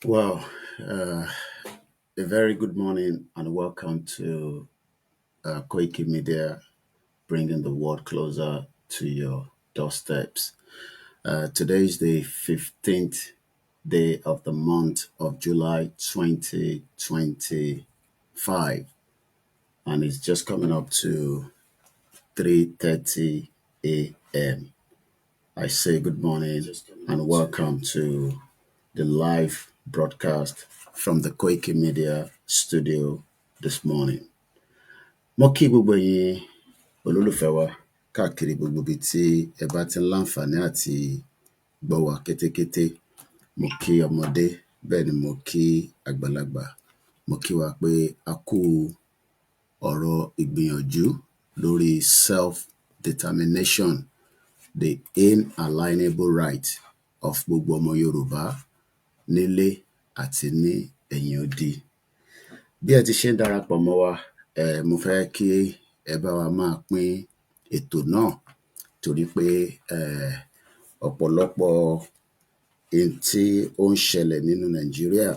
Well, a very good morning and welcome to Koiki Media, bringing the world closer to your doorsteps. Today is the 15th day of the month of July 2025, and it's just coming up to 3:30 a.m. I say good morning and welcome to the live broadcast from the Koiki Media studio this morning. Mo kí gbogbo yín olólùfẹ́ wa káàkiri gbogbo ibi tí ẹ bá ti ń láǹfààní àti gbọ́ wa kétékété. Mo kí ọmọdé, bẹ́ẹ̀ ni mo kí àgbàlagbà. Mo kí wa pé a kú ọ̀rọ̀ ìgbìyànjú lórí self-determination, the inalienable right of gbogbo ọmọ Yorùbá nílé àti ní ẹ̀yìn odi. Bí ẹ ti ṣe ń darapọ̀ mọ́ wa, mo fẹ́ kí ẹ bá wa máa pín ètò náà torí pé ọ̀pọ̀lọpọ̀ ohun tí ó ń ṣẹlẹ̀ nínú Nàìjíríà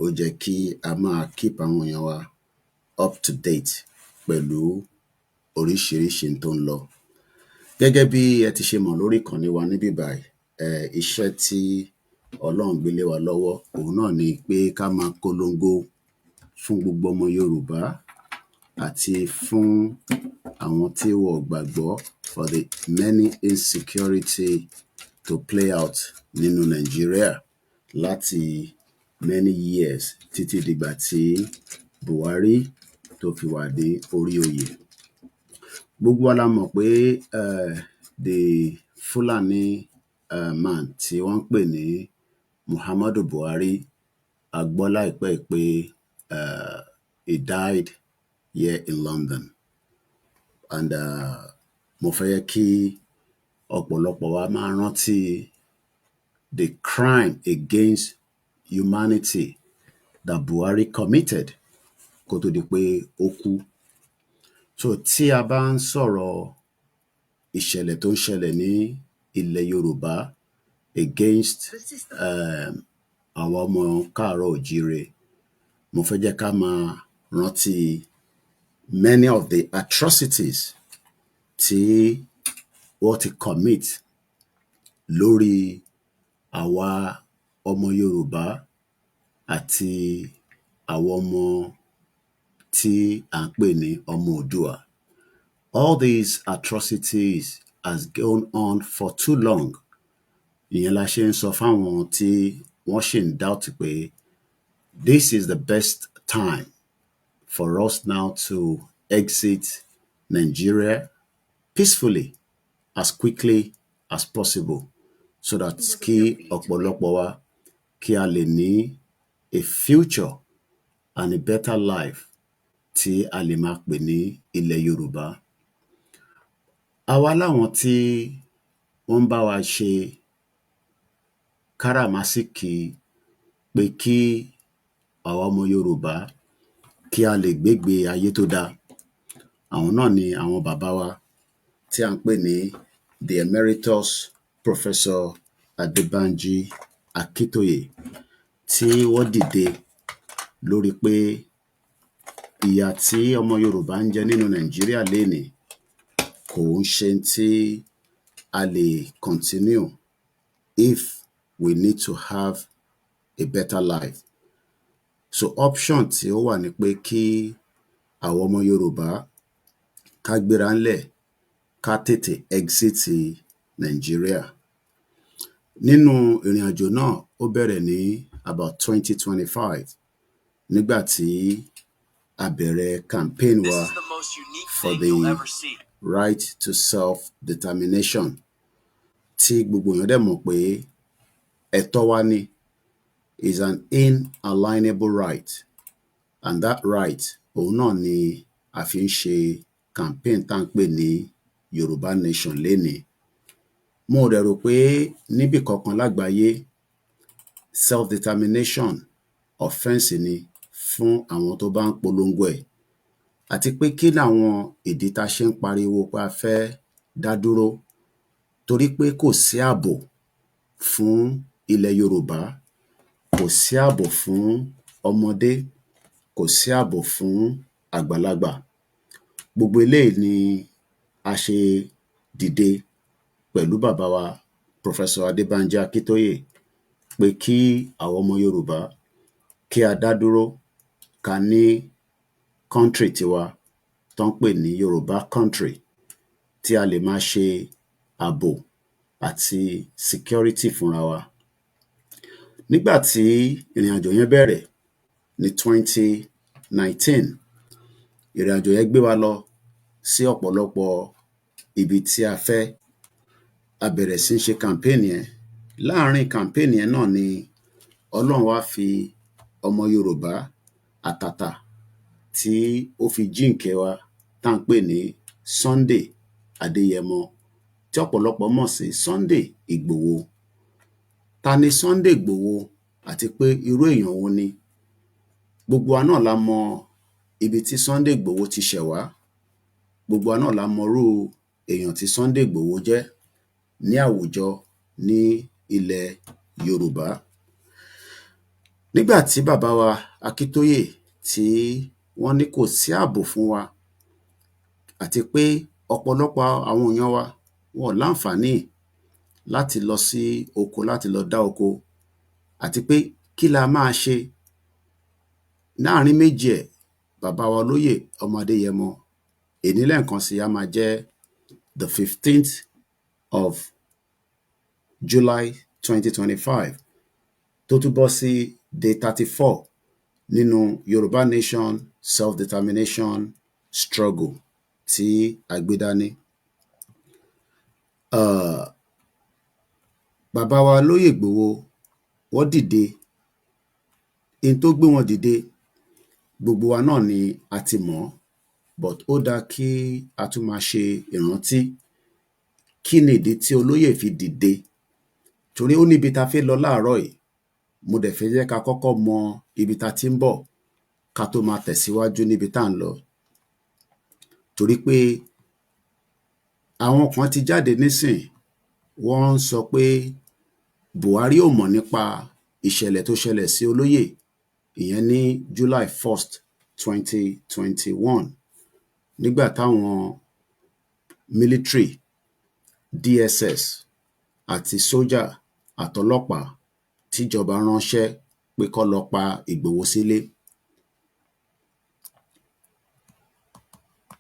ó jẹ́ kí a máa keep àwọn èèyàn wa up to date pẹ̀lú oríṣiríṣi tó ń lọ. Gẹ́gẹ́ bí ẹ ti ṣe mọ̀ lórí ìkànnì wa níbí báyìí, iṣẹ́ tí Ọlọ́run gbélé wa lọ́wọ́ òun náà ni pé ká máa polongo fún gbogbo ọmọ Yorùbá àti fún àwọn tí wọ́n gbàgbọ́ for the many insecurity to play out nínú Nàìjíríà láti many years títí dìgbà tí Buhari tó fi wà ní orí oyè. Gbogbo wa la mọ̀ pé the Fulani man tí wọ́n ń pè ní Muhammadu Buhari, a gbọ́ láìpẹ́ pé he died here in London, and mo fẹ́ kí ọ̀pọ̀lọpọ̀ wa máa rántí the crime against humanity that Buhari committed kó tó di pé ó kú. So tí a bá ń sọ̀rọ̀ ìṣẹ̀lẹ̀ tó ń ṣẹlẹ̀ ní ilẹ̀ Yorùbá against àwọn ọmọ káàárọ̀ òjíire, mo fẹ́ jẹ́ ká máa rántí many of the atrocities tí wọ́n ti commit lórí àwa ọmọ Yorùbá àti àwọn ọmọ tí à ń pè ní ọmọ Oòduà. All these atrocities has gone on for too long. Ìyẹn la ṣe ń sọ fáwọn tí wọ́n ṣì ń doubt pé this is the best time for us now to exit Nigeria peacefully as quickly as possible so that kí ọ̀pọ̀lọpọ̀ wa kí a lè ní a future and a better life tí a lè máa pè ní ilẹ̀ Yorùbá. Àwa láwọn tí wọ́n ń bá wa ṣe káràmásìkí pé kí àwa ọmọ Yorùbá kí a lè gbégbé ayé tó dáa. Àwọn náà ni àwọn bàbá wa tí à ń pè ní the Emeritus Professor Adebanji Akintoye, tí wọ́n dìde lórí pé ìyà tí ọmọ Yorùbá ń jẹ nínú Nàìjíríà lénìí kò ń ṣe tí a lè continue if we need to have a better life. So option tí ó wà ní pé kí àwọn ọmọ Yorùbá ká gbéra ńlẹ̀ ká tètè exit Nigeria. Nínú ìrìn àjò náà ó bẹ̀rẹ̀ ní about 2025 nígbà tí a bẹ̀rẹ̀ campaign wa for the right to self-determination tí gbogbo èèyàn dẹ̀ mọ̀ pé ẹ̀tọ́ wa ni is an inalienable right, and that right òun náà ni a fi ń ṣe campaign tá à ń pè ní Yorùbá Nation lénìí. Mo dẹ̀ rò pé níbì kankan lágbàáyé self-determination offense ni fún àwọn tó bá ń polongo ẹ̀, àti pé kí làwọn ìdí tá a ṣe ń pariwo pé a fẹ́ dá dúró, torí pé kò sí ààbò fún ilẹ̀ Yorùbá, kò sí ààbò fún ọmọdé, kò sí ààbò fún àgbàlagbà. Gbogbo eléyìí ni a ṣe dìde pẹ̀lú bàbá wa Professor Adébánjí Akíntóyè pé kí àwọn ọmọ Yorùbá kí a dá dúró ká ní country tiwa tó ń pè ní Yorùbá country tí a lè máa ṣe ààbò àti security fúnra wa. Nígbà tí ìrìn àjò yẹn bẹ̀rẹ̀ ní 2019, ìrìn àjò yẹn gbé wa lọ sí ọ̀pọ̀lọpọ̀ ibi tí a fẹ́. A bẹ̀rẹ̀ sí ń ṣe campaign yẹn. Láàárín campaign yẹn náà ni Ọlọ́run wá fi ọmọ Yorùbá àtàtà tí ó fi jíǹkẹ́ wa tá à ń pè ní Sunday Adéyẹmọ tí ọ̀pọ̀lọpọ̀ mọ̀ sí Sunday Igboho. Ta ni Sunday Igboho àti pé irú èèyàn wo ni? Gbogbo wa náà la mọ ibi tí Sunday Igboho ti ṣẹ̀ wá. Gbogbo wa náà la mọrú èèyàn tí Sunday Igboho jẹ́ ní àwùjọ ní ilẹ̀ Yorùbá. Nígbà tí bàbá wa Akíntóyè tí wọ́n ní kò sí ààbò fún wa àti pé ọ̀pọ̀lọpọ̀ àwọn èèyàn wa wọn láǹfààní láti lọ sí oko láti lọ dá oko, àti pé kí la máa ṣe. Láàárín méjì ẹ̀, bàbá wa olóyè ọmọ Adéyẹmọ, èní lẹ́ẹ̀kan sí a máa jẹ́ the 15th of July 2025 tó tún bọ́ sí day 34 nínú Yorùbá Nation self-determination struggle tí a gbé dání. Bàbá wa olóyè Ìgbòho wọ́n dìde. In tó gbé wọn dìde gbogbo wa náà ni a ti mọ̀, but ó dáa kí a tún máa ṣe ìrántí kí ni ìdí tí olóyè fi dìde, torí ó níbi tá fẹ́ lọ láàárọ̀ yìí. Mo dẹ̀ fẹ́ jẹ́ ká kọ́kọ́ mọ ibi tá ti ń bọ̀ ká tó máa tẹ̀síwájú níbi tá ń lọ, torí pé àwọn kan ti jáde nísìn wọ́n ń sọ pé Buhari ò mọ̀ nípa ìṣẹ̀lẹ̀ tó ṣẹlẹ̀ sí olóyè ìyẹn ní July 1st 2021 nígbà táwọn military, DSS àti sójà àtọlọ́pàá tíjọba ránṣẹ́ pé kó lọ pa Ìgbòho sílé.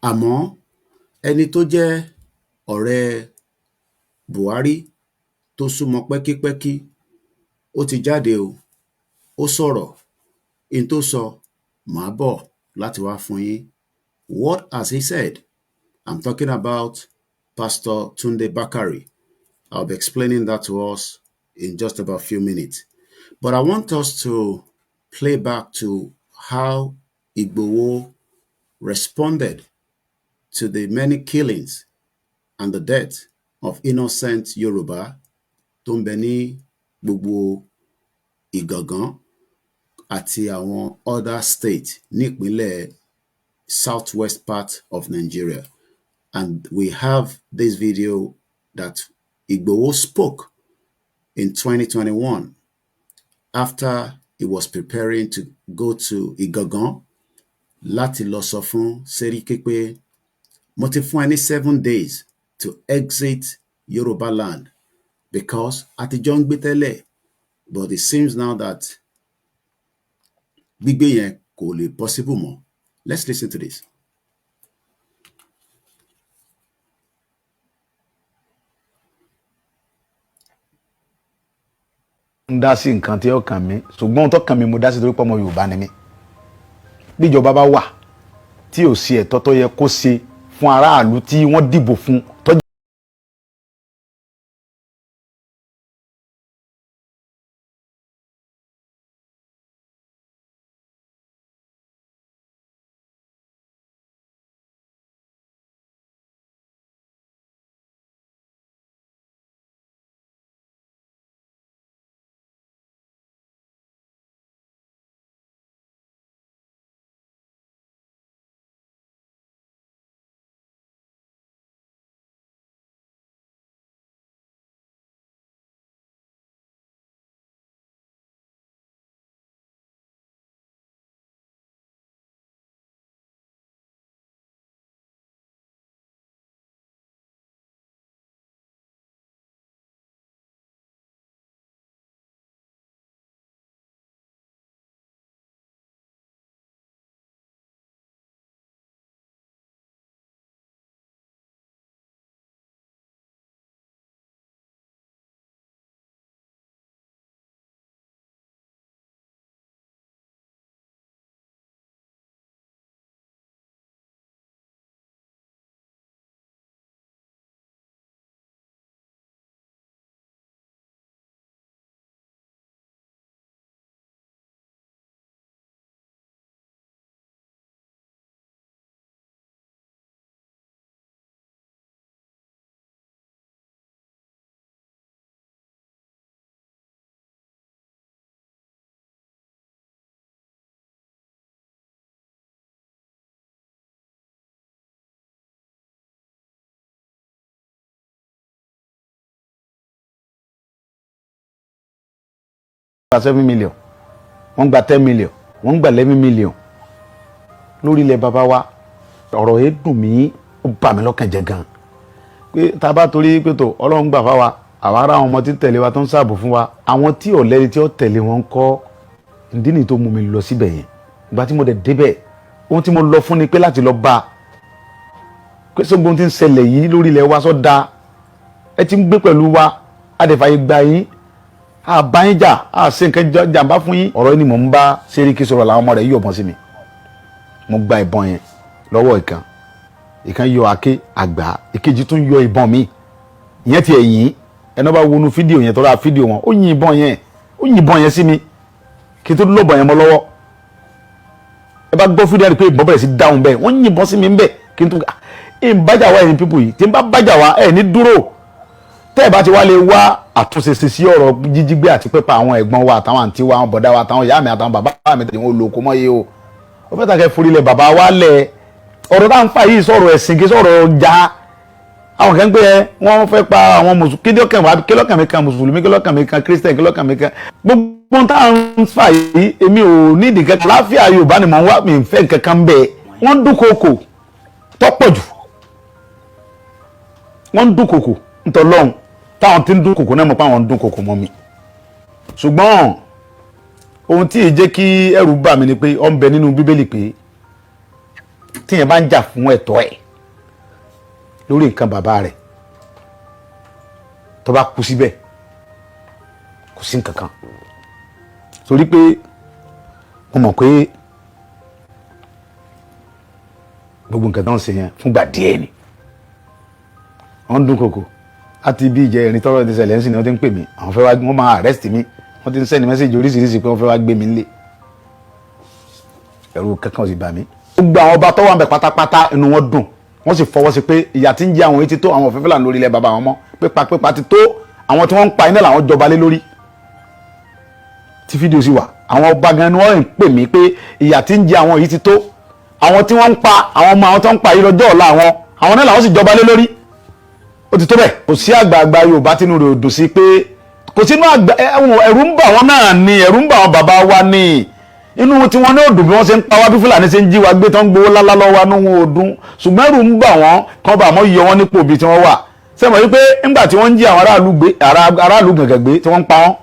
Àmọ́ ẹni tó jẹ́ ọ̀rẹ́ Buhari tó súnmọ́ pẹ́kípẹ́kí ó ti jáde o, ó sọ̀rọ̀. In tó sọ màá bọ̀ láti wá fún yín. What has he said? I'm talking about Pastor Tunde Bakare. I'll be explaining that to us in just about a few minutes. But I want us to play back to how Igboho responded to the many killings and the death of innocent Yoruba tó ń bẹ ní gbogbo Ìgàngán àti àwọn other states nípínlẹ̀ southwest part of Nigeria. And we have this video that Igboho spoke in 2021 after he was preparing to go to Ìgàngán láti lọ sọ fún Sẹ́ríkí pé mo ti fún ẹ ní 7 days to exit Yoruba land because àtijọ́ ń gbé tẹ́lẹ̀, But it seems now that gbígbé yẹn kò lè possible mọ́. Let's listen to this. ń dá sí nǹkan tí ó kàn mí ṣùgbọ́n tó kàn mí mo dá sí torí pé ọmọ Yorùbá ni mí. Bí ìjọba bá wà tí ò sí ẹ̀tọ́ tó yẹ kó ṣe fún aráàlú tí wọ́n dìbò fún tó gba 7 million wọ́n gba 10 million wọ́n gba 11 million lórí ilẹ̀ bàbá wa. Ọ̀rọ̀ yẹn dùn mí ó bà mí lọ́kàn jẹ́ gan pé tá a bá torí pé tó Ọlọ́run gbà fáwa àwa ará àwọn ọmọ tí tẹ̀lé wa tó ń ṣààbò fún wa àwọn tí ò lẹ́ni tí ó tẹ̀lé wọn kọ́ ìdí nìyí tó mú mi lọ síbẹ̀ yẹn. Ìgbà tí mo dẹ̀ débẹ̀ ohun tí mo lọ fún ni pé láti lọ bá pé sógun tí ń ṣẹlẹ̀ yìí lórí ilẹ̀ wa sọ da ẹ ti ń gbé pẹ̀lú wa adẹ̀fàyè gba yín àbáyín jà àṣẹ nǹkan jàǹbá fún yín. Ọ̀rọ̀ yìí ni mò ń bá Sẹ́ríkì sọ̀rọ̀ làwọn ọmọ rẹ̀ yọ̀bọ̀n sí mi. Mo gba ìbọn yẹn lọ́wọ́ ìkan yọ àké àgbà ìkejì tún yọ ìbọn mi ìyẹn ti ẹ̀yìn ẹni bá wọnú fídíò yẹn tọ́ra fídíò wọn ó yin ìbọn yẹn sí mi kí n tó lọ́bọn yẹn mọ́ lọ́wọ́. Ẹ bá gbọ́ fídíò yẹn pé ìbọn bẹ̀rẹ̀ sí dáhùn bẹ́ẹ̀ wọ́n yin ìbọn sí mi ń bẹ̀ kí n tó ń bájà wá ẹ̀yin pípù yìí tí n bá bájà wá ẹ̀ ní dúró tẹ́ ẹ̀ bá ti wá lè wá àtúnṣe sí ọ̀rọ̀ jíjígbé àti pípa àwọn ẹ̀gbọ́n wa àtàwọn àǹtí wa àwọn bọ̀dá wa àtàwọn ìyá mi àtàwọn bàbá mi tẹ̀lé wọn olóko mọ́ yé o. Ó fẹ́ tàkẹ́ forílẹ̀ bàbá wa lẹ̀ ọ̀rọ̀ tá à ń fà yìí sọ̀rọ̀ ẹ̀sìn kí sọ̀rọ̀ ọjà àwọn kan gbé wọ́n fẹ́ pa àwọn mùsùlùmí kílọ̀kàn mi kan mùsùlùmí kílọ̀kàn mi kan kírísítẹ̀n kílọ̀kàn mi kan gbogbo tá à ń fà yìí èmi ò ní ìdíkẹ́ láfíà Yorùbá ni mò ń wá mi ń fẹ́ nǹkan kan bẹ́ẹ̀ wọ́n dúnkokò tọ́pọ̀ jù wọ́n dúnkokò ntọ́lọ́hún táwọn tí ń dúnkokò náà mọ̀ pé àwọn ń dúnkokò mọ́ mi. Ṣùgbọ́n ohun tí èyí jẹ́ kí ẹ̀rù bà mí ni pé ó ń bẹ nínú Bíbélì pé tíyẹn bá ń jà fún ẹ̀tọ́ ẹ̀ lórí nǹkan bàbá rẹ̀ tó bá kú síbẹ̀ kò sí nǹkan kan torí pé mo mọ̀ pé gbogbo nǹkan tó ń ṣe yẹn fúngbà díẹ̀ ni wọ́n ń dúnkokò àti bí ìjẹ́ ìrìn tọ́rọ̀ ti ṣẹlẹ̀ ń sìn ni wọ́n ti ń pè mí àwọn fẹ́ wá wọ́n máa arrest mi wọ́n ti ń send message oríṣiríṣi pé wọ́n fẹ́ wá gbé mi nílé ẹ̀rù kankan ò sì bà mí. Gbogbo àwọn ọba tó wà ń bẹ pátápátá inú wọn dùn wọ́n sì fọwọ́ sí pé ìyà tí ń jẹ àwọn etí tó àwọn òfin Fúlàní lórí ilẹ̀ bàbá wọn mọ́ pípa ti tó àwọn tí wọ́n ń pa iná làwọn jọba lé lórí tí fídíò sì wà. Àwọn ọba gan ni wọ́n ń pè mí pé ìyà tí ń jẹ àwọn yìí ti tó àwọn tí wọ́n ń pa àwọn ọmọ àwọn tó ń pa yìí lọ́jọ́ ọ̀la àwọn náà làwọn sì jọba lé lórí ó ti tó bẹ́ẹ̀. Kò sí àgbààgbà Yorùbá tínú rẹ̀ ò dùn sí pé kò sínú ẹ̀rù ń bà wọ́n náà ni ẹ̀rù ń bà wọ́n bàbá wa ni inú tí wọ́n ní òdùn bí wọ́n ṣe ń pa wá bí Fúlàní ṣe ń jí wa gbé tó ń gbowó lálá lọ́wọ́ wa níwọ̀n òdùn ṣùgbọ́n ẹ̀rù ń bà wọ́n kán bá àmọ́ yọ wọ́n nípò ibi tí wọ́n wà sẹ́mọ̀ wípé nígbà tí wọ́n ń jí àwọn aráàlú gàngàn gbé tí wọ́n ń pa wọ́n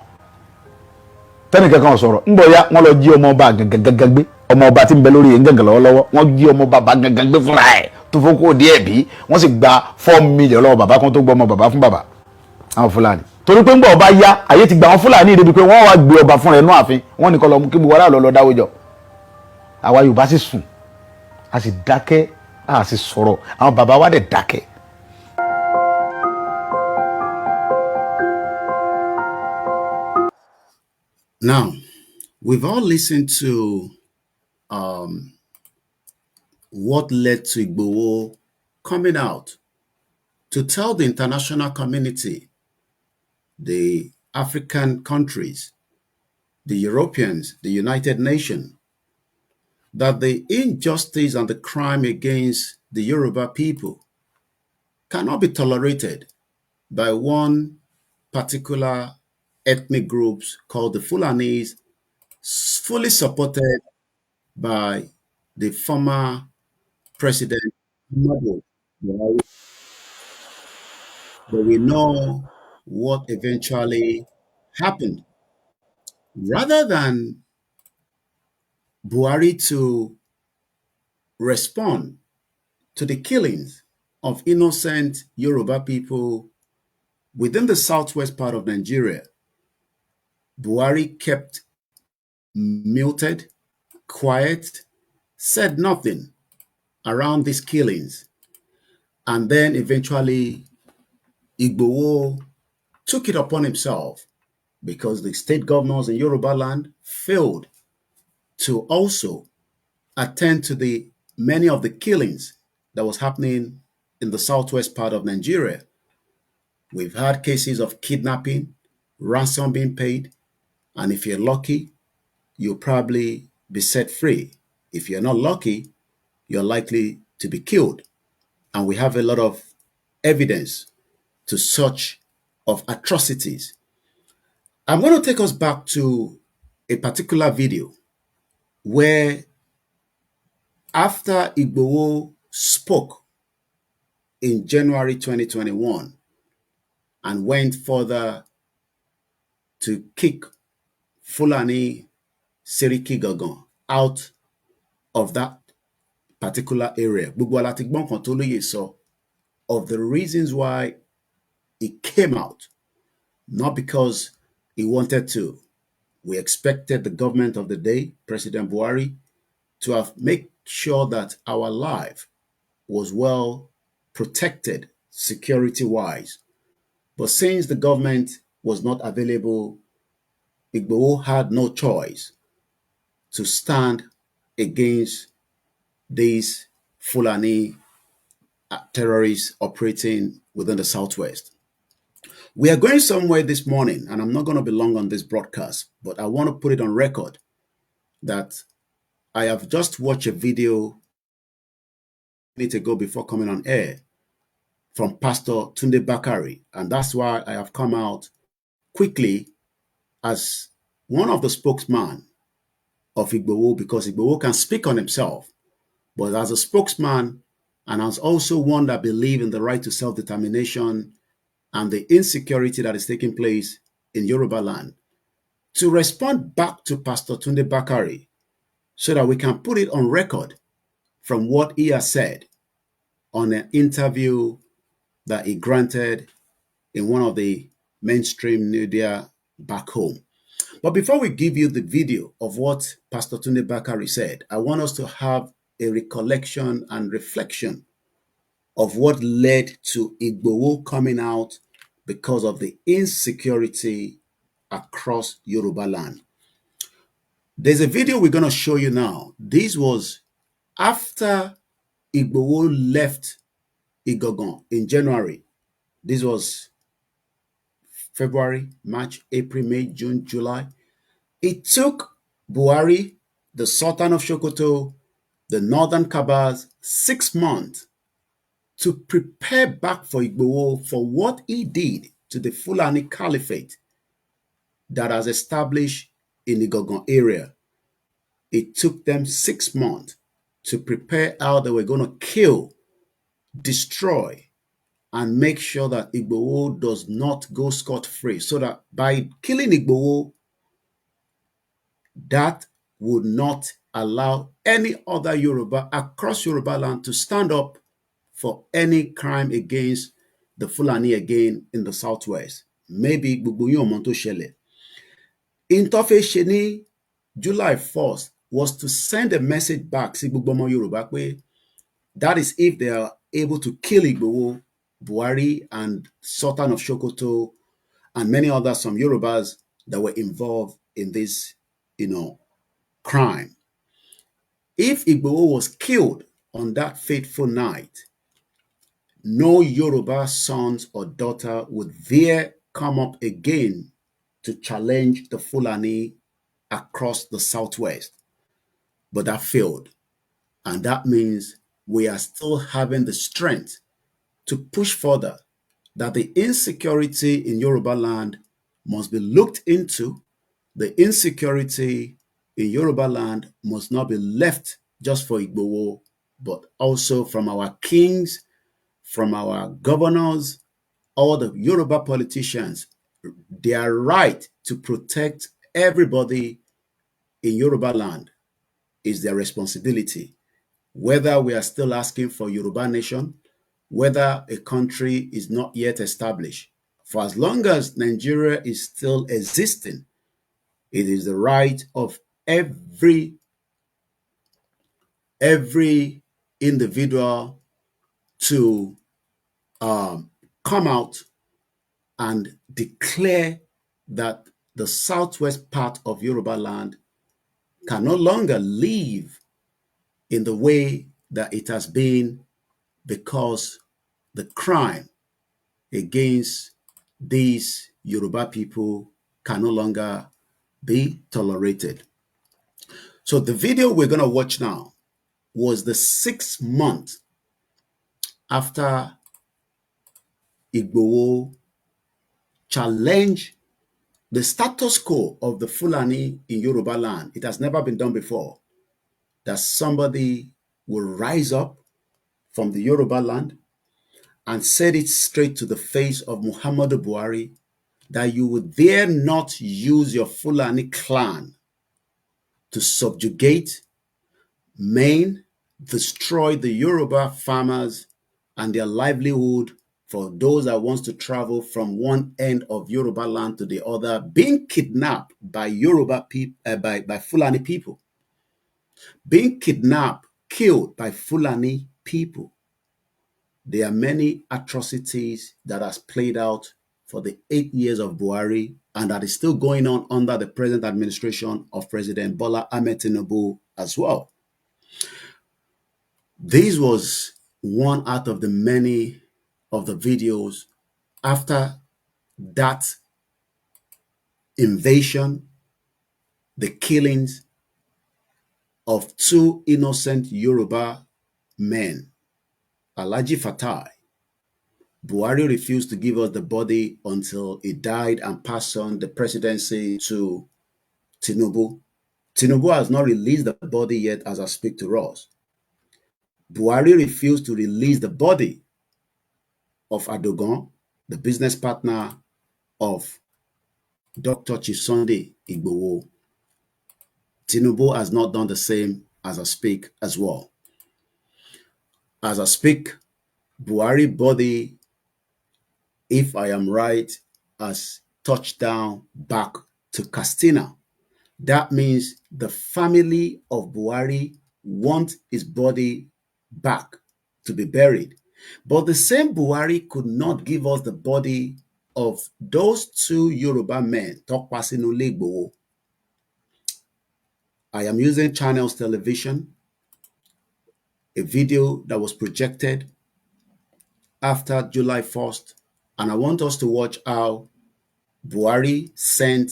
tẹ́nìkankan sọ̀rọ̀ ń bọ̀ ya wọ́n lọ jí ọmọ ọba gangan gbé, ọmọ ọba tí ń bẹ lórí yẹn gangan lọ́wọ́lọ́wọ́ wọ́n jí ọmọ bàbá gangan gbé fúnra ẹ̀ tó fún kó díẹ̀ bí wọ́n sì gba 4 million lọ́wọ́ bàbá kan tó gbọ́ ọmọ bàbá fún bàbá àwọn Fúlàní. torí pé ń bọ̀ ọba ya ayé ti gba àwọn Fúlàní ìdíbi pé wọ́n wá gbé ọba fúnra ẹ̀ nú ààfin wọ́n ní kọ́ lọ kí gbogbo aráàlú lọ dáwọ́ jọ. àwa Yorùbá sì sùn a sì dákẹ́ a sì sọ̀rọ̀ àwọn bàbá wa dẹ̀ dákẹ́. Now, we've all listened to what led to Igboho coming out to tell the international community, the African countries, the Europeans, the United Nations, that the injustice and the crime against the Yoruba people cannot be tolerated by one particular ethnic groups called the Fulanis, fully supported by the former President Muhammadu Buhari. But we know what eventually happened. Rather than Buhari to respond to the killings of innocent Yoruba people within the southwest part of Nigeria, Buhari kept muted, quiet, said nothing around these killings. And then eventually Igboho took it upon himself because the state governors in Yoruba land failed to also attend to the many of the killings that was happening in the southwest part of Nigeria. We've had cases of kidnapping, ransom being paid, and if you're lucky, you'll probably be set free. If you're not lucky, you're likely to be killed. And we have a lot of evidence to such of atrocities. I'm going to take us back to a particular video where after Igboho spoke in January 2021 and went further to kick Fulani Seriki Gagan out of that particular area. Of the reasons why he came out, not because he wanted to. We expected the government of the day, President Buhari, to have made sure that our life was well protected security-wise. But since the government was not available, Igboho had no choice to stand against these Fulani terrorists operating within the Southwest. We are going somewhere this morning, and I'm not going to be long on this broadcast, but I want to put it on record that I have just watched a video a minute ago before coming on air from Pastor Tunde Bakare, and that's why I have come out quickly as one of the spokesmen of Igboho, because Igboho can speak on himself, but as a spokesman and as also one that believes in the right to self-determination and the insecurity that is taking place in Yoruba land, to respond back to Pastor Tunde Bakare so that we can put it on record from what he has said on an interview that he granted in one of the mainstream media back home. But before we give you the video of what Pastor Tunde Bakare said, I want us to have a recollection and reflection of what led to Igboho coming out because of the insecurity across Yoruba land. There's a video we're going to show you now. This was after Igboho left Igogon in January. This was February, March, April, May, June, July. It took Buhari, the Sultan of Sokoto, the Northern Kabas, 6 months to prepare back for Igboho for what he did to the Fulani Caliphate that has established in the Igogon area. It took them 6 months to prepare how they were going to kill, destroy, and make sure that Igboho does not go scot-free. So that by killing Igboho, that would not allow any other Yoruba across Yoruba land to stand up for any crime against the Fulani again in the southwest. Maybe gbogbo yín ò mọ tó ṣẹlẹ̀. In tó fẹ́ ṣe ní July 1st was to send a message back sí gbogbo ọmọ Yorùbá pé that is if they are able to kill Igboho, Buhari, and Sultan of Sokoto, and many others, some Yorubas that were involved in this, crime. If Igboho was killed on that fateful night, no Yoruba sons or daughter would dare come up again to challenge the Fulani across the southwest. But that failed. And that means we are still having the strength to push further that the insecurity in Yoruba land must be looked into. The insecurity in Yoruba land must not be left just for Igboho, but also from our kings, from our governors, all the Yoruba politicians. Their right to protect everybody in Yoruba land is their responsibility. Whether we are still asking for Yoruba nation, whether a country is not yet established, for as long as Nigeria is still existing, it is the right of every individual to come out and declare that the southwest part of Yoruba land can no longer live in the way that it has been, because the crime against these Yoruba people can no longer be tolerated. So the video we're going to watch now was the 6th month after Igboho challenged the status quo of the Fulani in Yoruba land. It has never been done before that somebody will rise up from the Yoruba land and said it straight to the face of Muhammadu Buhari that you would dare not use your Fulani clan to subjugate, maim, destroy the Yoruba farmers and their livelihood for those that wants to travel from one end of Yoruba land to the other, being kidnapped by Yoruba people, by Fulani people, being kidnapped, killed by Fulani people. There are many atrocities that has played out for the 8 years of Buhari and that is still going on under the present administration of President Bola Ahmed Tinubu as well. This was one out of the many of the videos after that invasion, the killings of 2 innocent Yoruba men, Alhaji Fatai. Buhari refused to give us the body until he died and passed on the presidency to Tinubu. Tinubu has not released the body yet as I speak to us. Buhari refused to release the body of Adogon, the business partner of Dr. Chief Sunday Igboho. Tinubu has not done the same as I speak as well. As I speak, Buhari body, if I am right, has touched down back to Castina. That means the family of Buhari want his body back to be buried. But the same Buhari could not give us the body of those 2 Yoruba men, Tokpasinule Igboho. I am using Channels Television, a video that was projected after July 1st, and I want us to watch how Buhari sent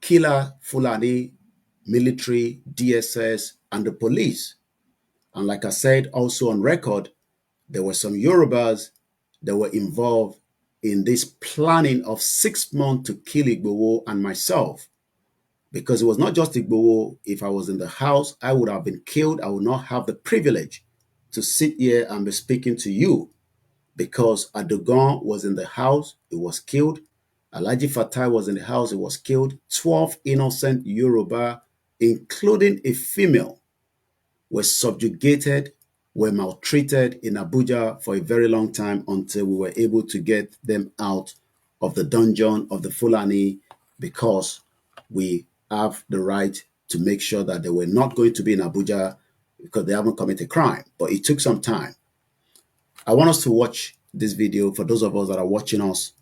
killer Fulani military, DSS, and the police. And like I said, also on record, there were some Yorubas that were involved in this planning of 6 months to kill Igboho and myself. Because it was not just Igboho. If I was in the house, I would have been killed. I would not have the privilege to sit here and be speaking to you. Because Adogon was in the house, he was killed. Alhaji Fatai was in the house, he was killed. 12 innocent Yoruba including a female, were subjugated, were maltreated in Abuja for a very long time until we were able to get them out of the dungeon of the Fulani, because we have the right to make sure that they were not going to be in Abuja because they haven't committed a crime. But it took some time. I want us to watch this video for those of us that are watching us,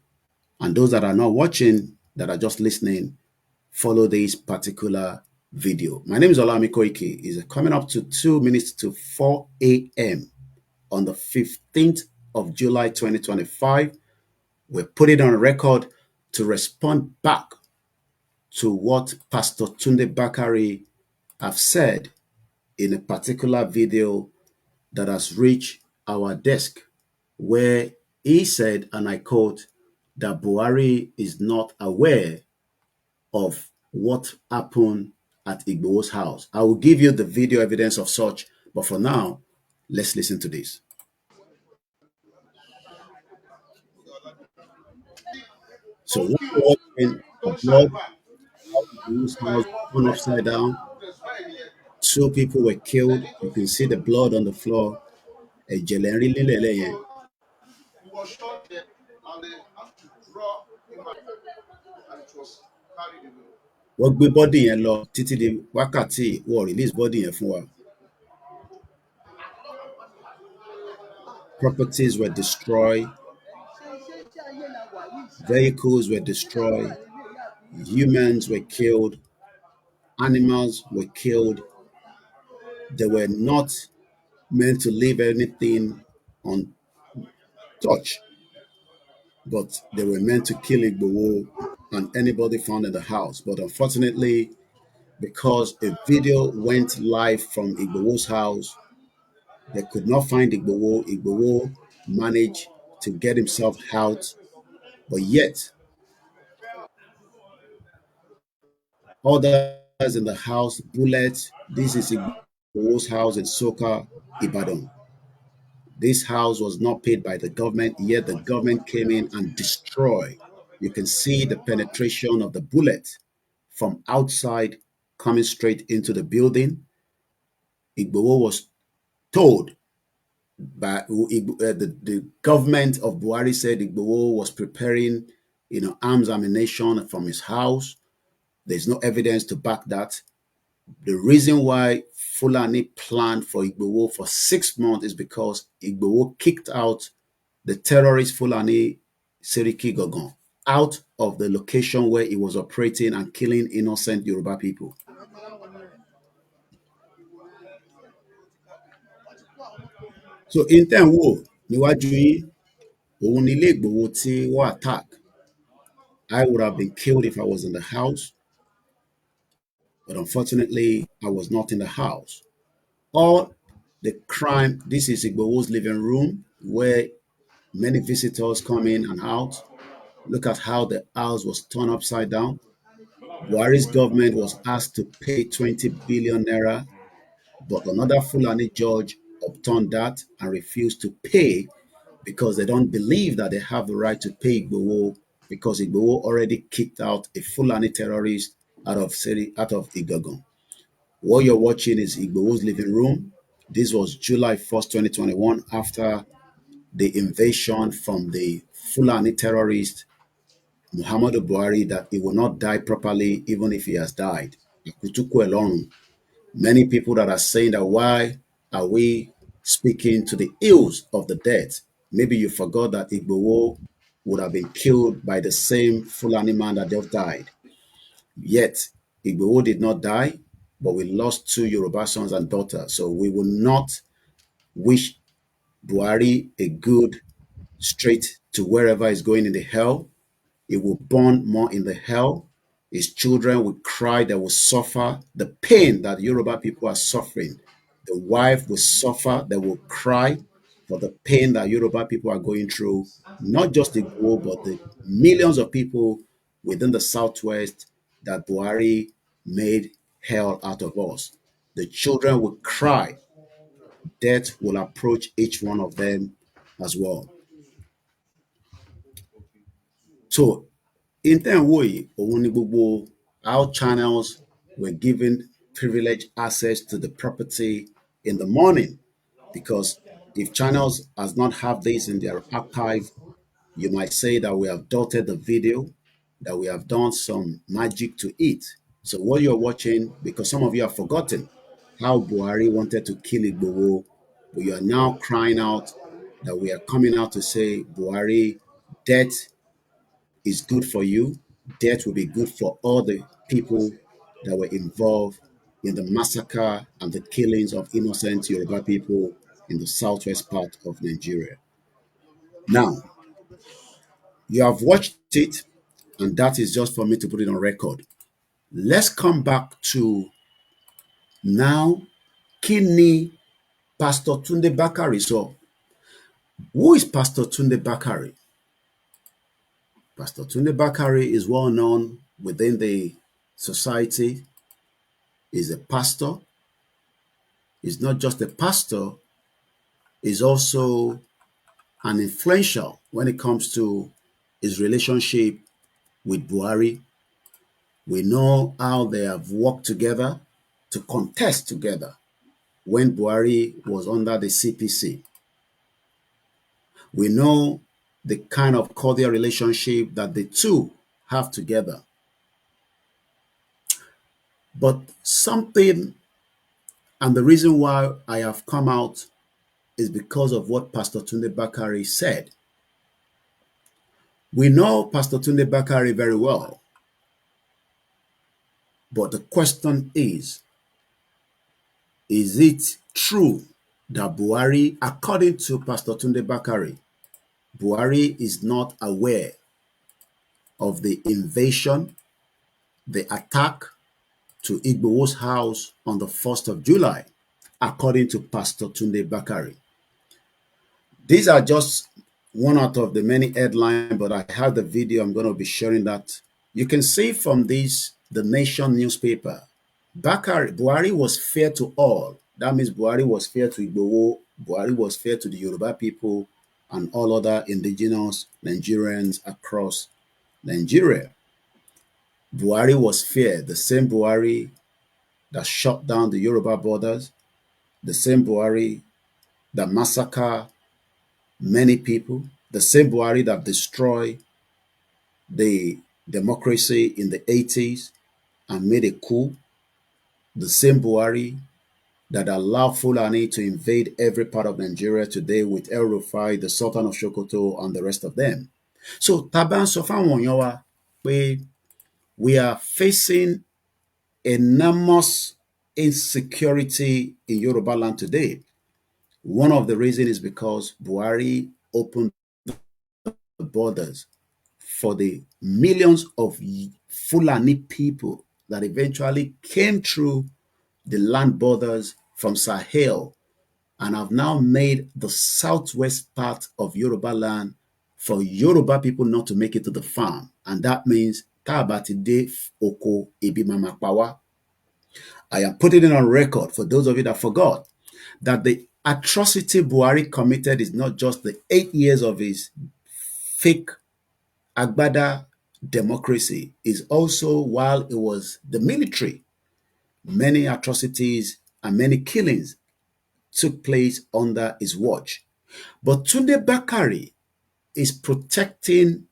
and those that are not watching, that are just listening, follow this particular video. My name is Olami Koike. It's coming up to 2 minutes to 4 a.m. on the 15th of July 2025. We're putting on record to respond back to what Pastor Tunde Bakare have said in a particular video that has reached our desk, where he said, and I quote, that Buhari is not aware of what happened at Igboho's house. I will give you the video evidence of such, but for now, let's listen to this. So what we're watching, the blood of Igboho's house turned upside down. 2 people were killed. You can see the blood on the floor. Wọ́n gbé bọ́dì yẹn lọ títí di wákàtí wọ́n release bọ́dì yẹn fún wa. Properties were destroyed. Vehicles were destroyed. Humans were killed. Animals were killed. They were not meant to leave anything untouched, but they were meant to kill Igboho and anybody found in the house. But unfortunately, because a video went live from Igboho's house, they could not find Igboho. Igboho managed to get himself out, but yet others in the house, bullets. This is Igboho's house in Soka, Ibadan. This house was not paid by the government, yet the government came in and destroyed. You can see the penetration of the bullet from outside coming straight into the building. Igboho was told by the government of Buhari said Igboho was preparing, arms ammunition from his house. There's no evidence to back that. The reason why Fulani planned for Igboho for 6 months is because Igboho kicked out the terrorist Fulani Seriki Gogon out of the location where he was operating and killing innocent Yoruba people. So in ten wo níwájú yín, òun ni ilé Igboho tí wọ́n attack. I would have been killed if I was in the house, but unfortunately, I was not in the house. All the crime, this is Igboho's living room where many visitors come in and out. Look at how the house was turned upside down. Buhari's government was asked to pay 20 billion naira, but another Fulani judge upturned that and refused to pay because they don't believe that they have the right to pay Igboho, because Igboho already kicked out a Fulani terrorist out of Igagon. What you're watching is Igboho's living room. This was July 1st, 2021, after the invasion from the Fulani terrorist Muhammadu Buhari, that he will not die properly even if he has died. Many people that are saying that why are we speaking to the ills of the dead? Maybe you forgot that Igboho would have been killed by the same Fulani man that just died. Yet, Igboho did not die, but we lost 2 Yoruba sons and daughters. So we will not wish Buhari a good straight to wherever he's going in the hell. He will burn more in the hell. His children will cry, they will suffer the pain that Yoruba people are suffering. The wife will suffer, they will cry for the pain that Yoruba people are going through, not just the Igbo, but the millions of people within the Southwest that Buhari made hell out of us. The children will cry. Death will approach each one of them as well. So in ten wo yìí, òun ni gbogbo our channels were given privileged access to the property in the morning. Because if channels does not have this in their archive, you might say that we have dotted the video, that we have done some magic to it. So what you're watching, because some of you have forgotten how Buhari wanted to kill Igboho, but you are now crying out that we are coming out to say, Buhari, death is good for you. Death will be good for all the people that were involved in the massacre and the killings of innocent Yoruba people in the southwest part of Nigeria. Now, you have watched it, and that is just for me to put it on record. Let's come back to now. Kini Pastor Tunde Bakare. So, who is Pastor Tunde Bakare? Pastor Tunde Bakare is well known within the society. He's a pastor. He's not just a pastor, he's also an influential when it comes to his relationship with Buhari. We know how they have worked together to contest together when Buhari was under the CPC. We know the kind of cordial relationship that the two have together. But something, and the reason why I have come out is because of what Pastor Tunde Bakare said. We know Pastor Tunde Bakare very well, but the question is it true that Buhari, according to Pastor Tunde Bakare, Buhari is not aware of the invasion, the attack to Igboho's house on the 1st of July, according to Pastor Tunde Bakare? These are just one out of the many headlines, but I have the video. I'm going to be sharing that. You can see from this, the Nation newspaper, Buhari was fair to all. That means Buhari was fair to Igboho, Buhari was fair to the Yoruba people and all other indigenous Nigerians across Nigeria. Buhari was fair, the same Buhari that shut down the Yoruba borders, the same Buhari that massacred many people, the same Buhari that destroyed the democracy in the 80s and made a coup, the same Buhari that allowed Fulani to invade every part of Nigeria today with El Rufai, the Sultan of Sokoto, and the rest of them. So, Taban Sofan Wonyowa, we are facing enormous insecurity in Yoruba land today. One of the reasons is because Buhari opened the borders for the millions of Fulani people that eventually came through the land borders from Sahel and have now made the southwest part of Yoruba land for Yoruba people not to make it to the farm. And that means Tabatide Oko Ibimama Pawa. I am putting it on record for those of you that forgot that the atrocity Buhari committed is not just the 8 years of his fake Agbada democracy, is also while it was the military. Many atrocities and many killings took place under his watch. But Tunde Bakare is protecting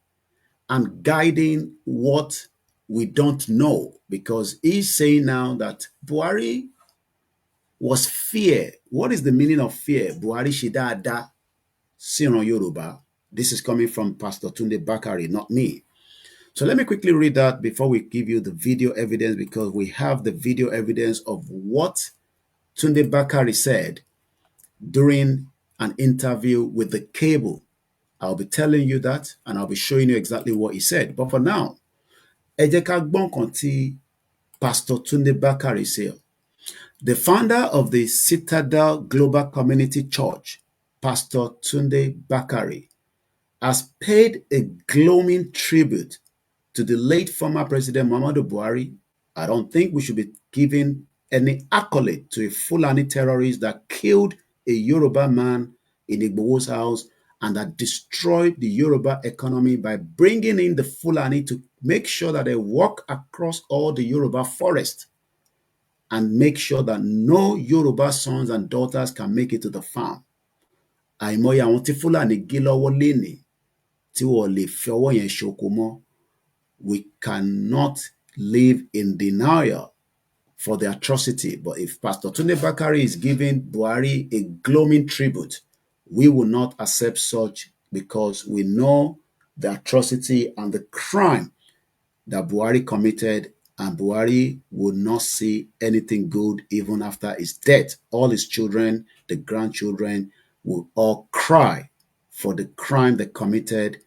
and guiding what we don't know, because he's saying now that Buhari was fear. What is the meaning of fear? Buhari Shidada Siran Yoruba. This is coming from Pastor Tunde Bakare, not me. So let me quickly read that before we give you the video evidence, because we have the video evidence of what Tunde Bakare said during an interview with the cable. I'll be telling you that, and I'll be showing you exactly what he said. But for now, ẹ jẹ́ ká gbọ́ nǹkan tí Pastor Tunde Bakare said. The founder of the Citadel Global Community Church, Pastor Tunde Bakare, has paid a glowing tribute to the late former President Muhammadu Buhari. I don't think we should be giving any accolade to a Fulani terrorist that killed a Yoruba man in Igboho's house and that destroyed the Yoruba economy by bringing in the Fulani to make sure that they walk across all the Yoruba forest. and make sure that no Yoruba sons and daughters can make it to the farm. Àìmọye àwọn tí Fúlàní gé lọ́wọ́ lénìí tí wọ́n lè fi ọwọ́ yẹn ṣoko mọ́. We cannot live in denial for the atrocity. But if Pastor Tunde Bakare is giving Buhari a glowing tribute, we will not accept such, because we know the atrocity and the crime that Buhari committed, and Buhari would not see anything good even after his death. All his children, the grandchildren, will all cry for the crime they committed,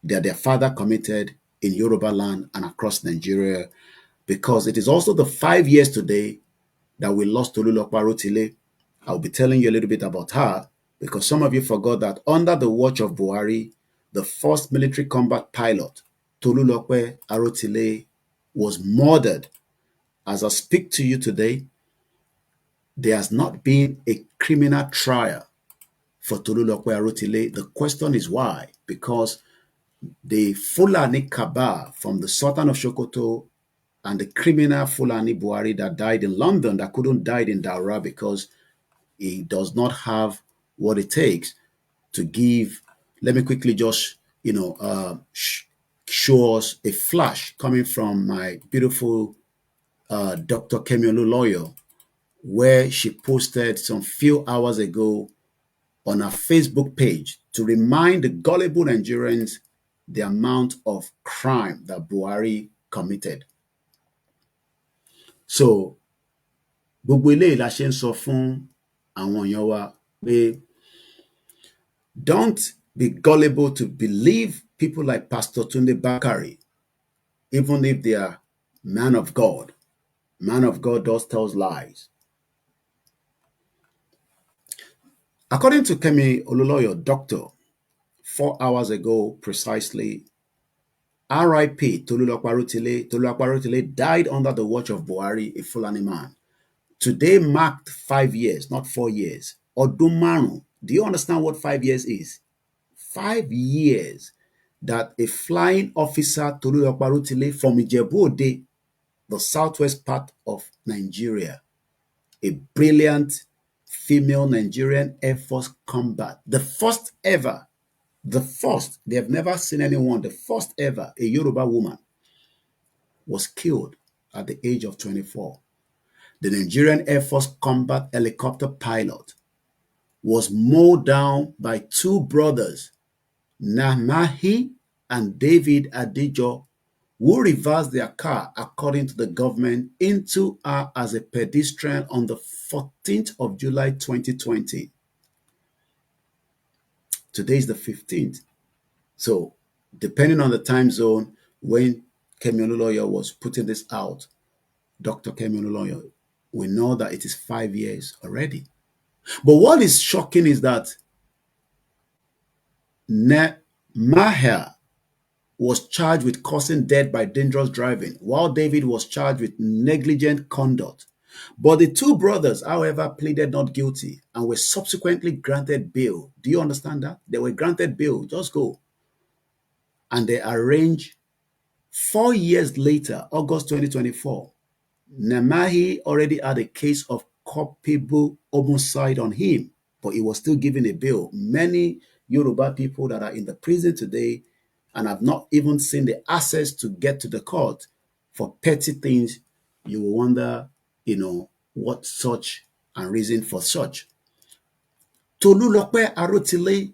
that their father committed in Yoruba land and across Nigeria, because it is also the 5 years today that we lost Tolulope Arotile. I'll be telling you a little bit about her, because some of you forgot that under the watch of Buhari, the first military combat pilot, Tolulope Arotile, was murdered. As I speak to you today, there has not been a criminal trial for Tolulope Arotile. The question is why? Because the Fulani cabal from the Sultan of Sokoto and the criminal Fulani Buhari that died in London, that couldn't die in Daura because he does not have what it takes to give. Let me quickly just, show us a flash coming from my beautiful Dr. Kemiolu lawyer, where she posted some few hours ago on her Facebook page to remind the gullible Nigerians the amount of crime that Buhari committed. So, gbogbo eléyìí la ṣe ń sọ fún àwọn èèyàn wa pé don't be gullible to believe people like Pastor Tunde Bakare, even if they are man of God. Man of God does tell lies. According to Kemi Ololoyo, doctor, 4 hours ago precisely, R.I.P. Tolulope Arotile. Tolulope Arotile died under the watch of Buhari, a Fulani man. Today marked 5 years, not 4 years. Ọdún márùn-ún. Do you understand what 5 years is? 5 years that a flying officer, Tolulope Arotile, from Ijebu-Ode, the southwest part of Nigeria, a brilliant female Nigerian Air Force combat, the first ever, they have never seen anyone, the first ever, a Yoruba woman, was killed at the age of 24. The Nigerian Air Force combat helicopter pilot was mowed down by two brothers, Namahi and David Adejo, who reversed their car, according to the government, into her as a pedestrian on the 14th of July 2020. Today is the 15th. So, depending on the time zone when Kemi Ololoyo was putting this out, Dr. Kemi Ololoyo, we know that it is 5 years already. But what is shocking is that Maher was charged with causing death by dangerous driving, while David was charged with negligent conduct. But the two brothers, however, pleaded not guilty and were subsequently granted bail. Do you understand that? They were granted bail. Just go. And they arranged 4 years later, August 2024, Namahi already had a case of culpable homicide on him, but he was still given a bail. Many Yoruba people that are in the prison today and have not even seen the access to get to the court for petty things, you will wonder, what such and reason for such. Tolulope Arotile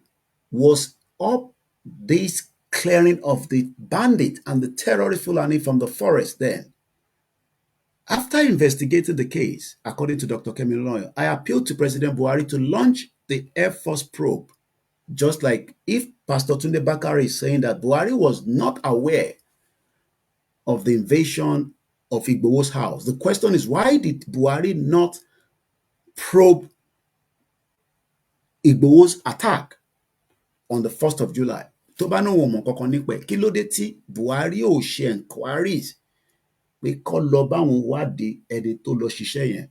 was up this clearing of the bandit and the terrorist Fulani from the forest then. After investigating the case, according to Dr. Kemi Ololoyo, I appealed to President Buhari to launch the Air Force probe. Just like if Pastor Tunde Bakare is saying that Buhari was not aware of the invasion of Igboho's house, the question is, why did Buhari not probe Igboho's attack on the 1st of July? Tó bá náà wọ́n mọ̀ kankan nípa ẹ̀, kí ló dé tí Buhari ò ṣe inquiries pé kó lọ báwọn wádìí ẹni tó lọ ṣiṣẹ́ yẹn?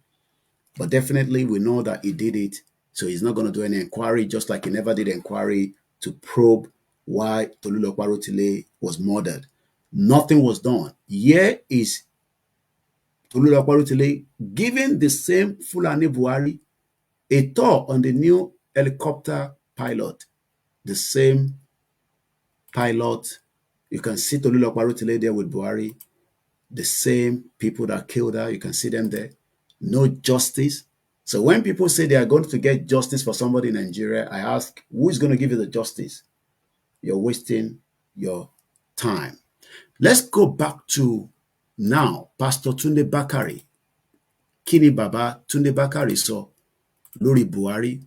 But definitely we know that he did it, so he's not going to do any inquiry, just like he never did inquiry to probe why Tolulope Arotile was murdered. Nothing was done. Here is Toluloparotile giving the same Fulani Buhari a tour on the new helicopter pilot. The same pilot. You can see Toluloparotile there with Buhari. The same people that killed her, you can see them there. No justice. So when people say they are going to get justice for somebody in Nigeria, I ask, who is going to give you the justice? You're wasting your time. Let's go back to now, Pastor Tunde Bakare. Kini Baba Tunde Bakare sọ lórí Buhari.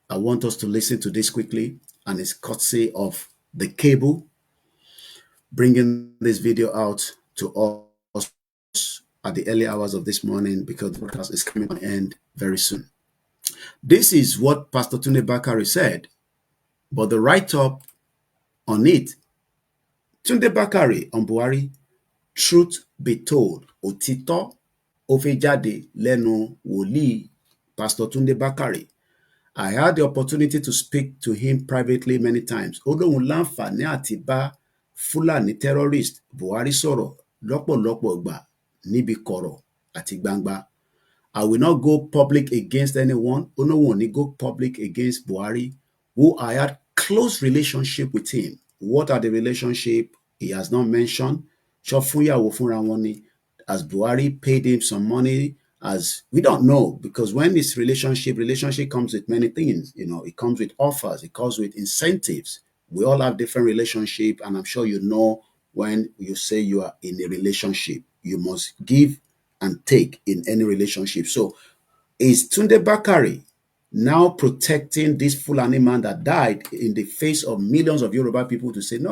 I want us to listen to this quickly, and it's courtesy of the cable bringing this video out to us at the early hours of this morning, because the broadcast is coming to an end very soon. This is what Pastor Tunde Bakare said, but the write-up on it, Tunde Bakare on Buhari, truth be told, òtítọ́ ó fẹ́ jáde lẹ́nu wòlíì Pastor Tunde Bakare. I had the opportunity to speak to him privately many times. Ó lóun láǹfààní àti bá Fúlàní terrorist Buhari sọ̀rọ̀ lọ́pọ̀lọpọ̀ ìgbà níbi kọ̀rọ̀ àti gbangba. I will not go public against anyone. Ó lóun ò ní go public against Buhari, who I had close relationship with him. What are the relationship? He has not mentioned. Ṣó fúnyàwó fúnra wọn ni? As Buhari paid him some money, as we don't know, because when this relationship comes with many things. It comes with offers, it comes with incentives. We all have different relationship, and I'm sure you know when you say you are in a relationship, you must give and take in any relationship. So is Tunde Bakare now protecting this Fulani man that died in the face of millions of Yoruba people to say, no.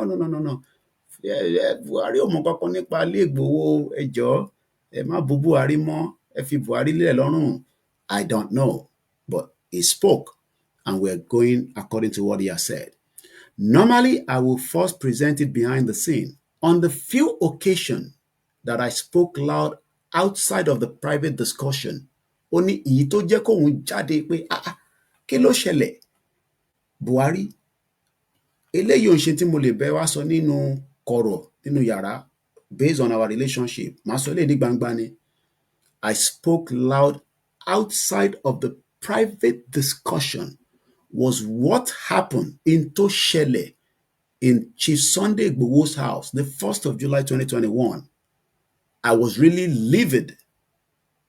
Buhari ò mọ kankan nípa ilé Ìgbòho, ẹ jọ̀ọ́, ẹ má bú Buhari mọ́, ẹ fi Buhari lẹ̀ lọ́rùn. I don't know, but he spoke, and we're going according to what he has said. Normally, I will first present it behind the scene. On the few occasions that I spoke loud outside of the private discussion, ó ní èyí tó jẹ́ kóun jáde pé kí ló ṣẹlẹ̀? Buhari, eléyìí ò ń ṣe tí mo lè bẹ́ wá sọ nínú kọ̀rọ̀ nínú yàrá based on our relationship. Màá sọ eléyìí ní gbangba ni. I spoke loud outside of the private discussion was what happened in tó ṣẹlẹ̀ in Chief Sunday Igboho's house, the 1st of July 2021. I was really livid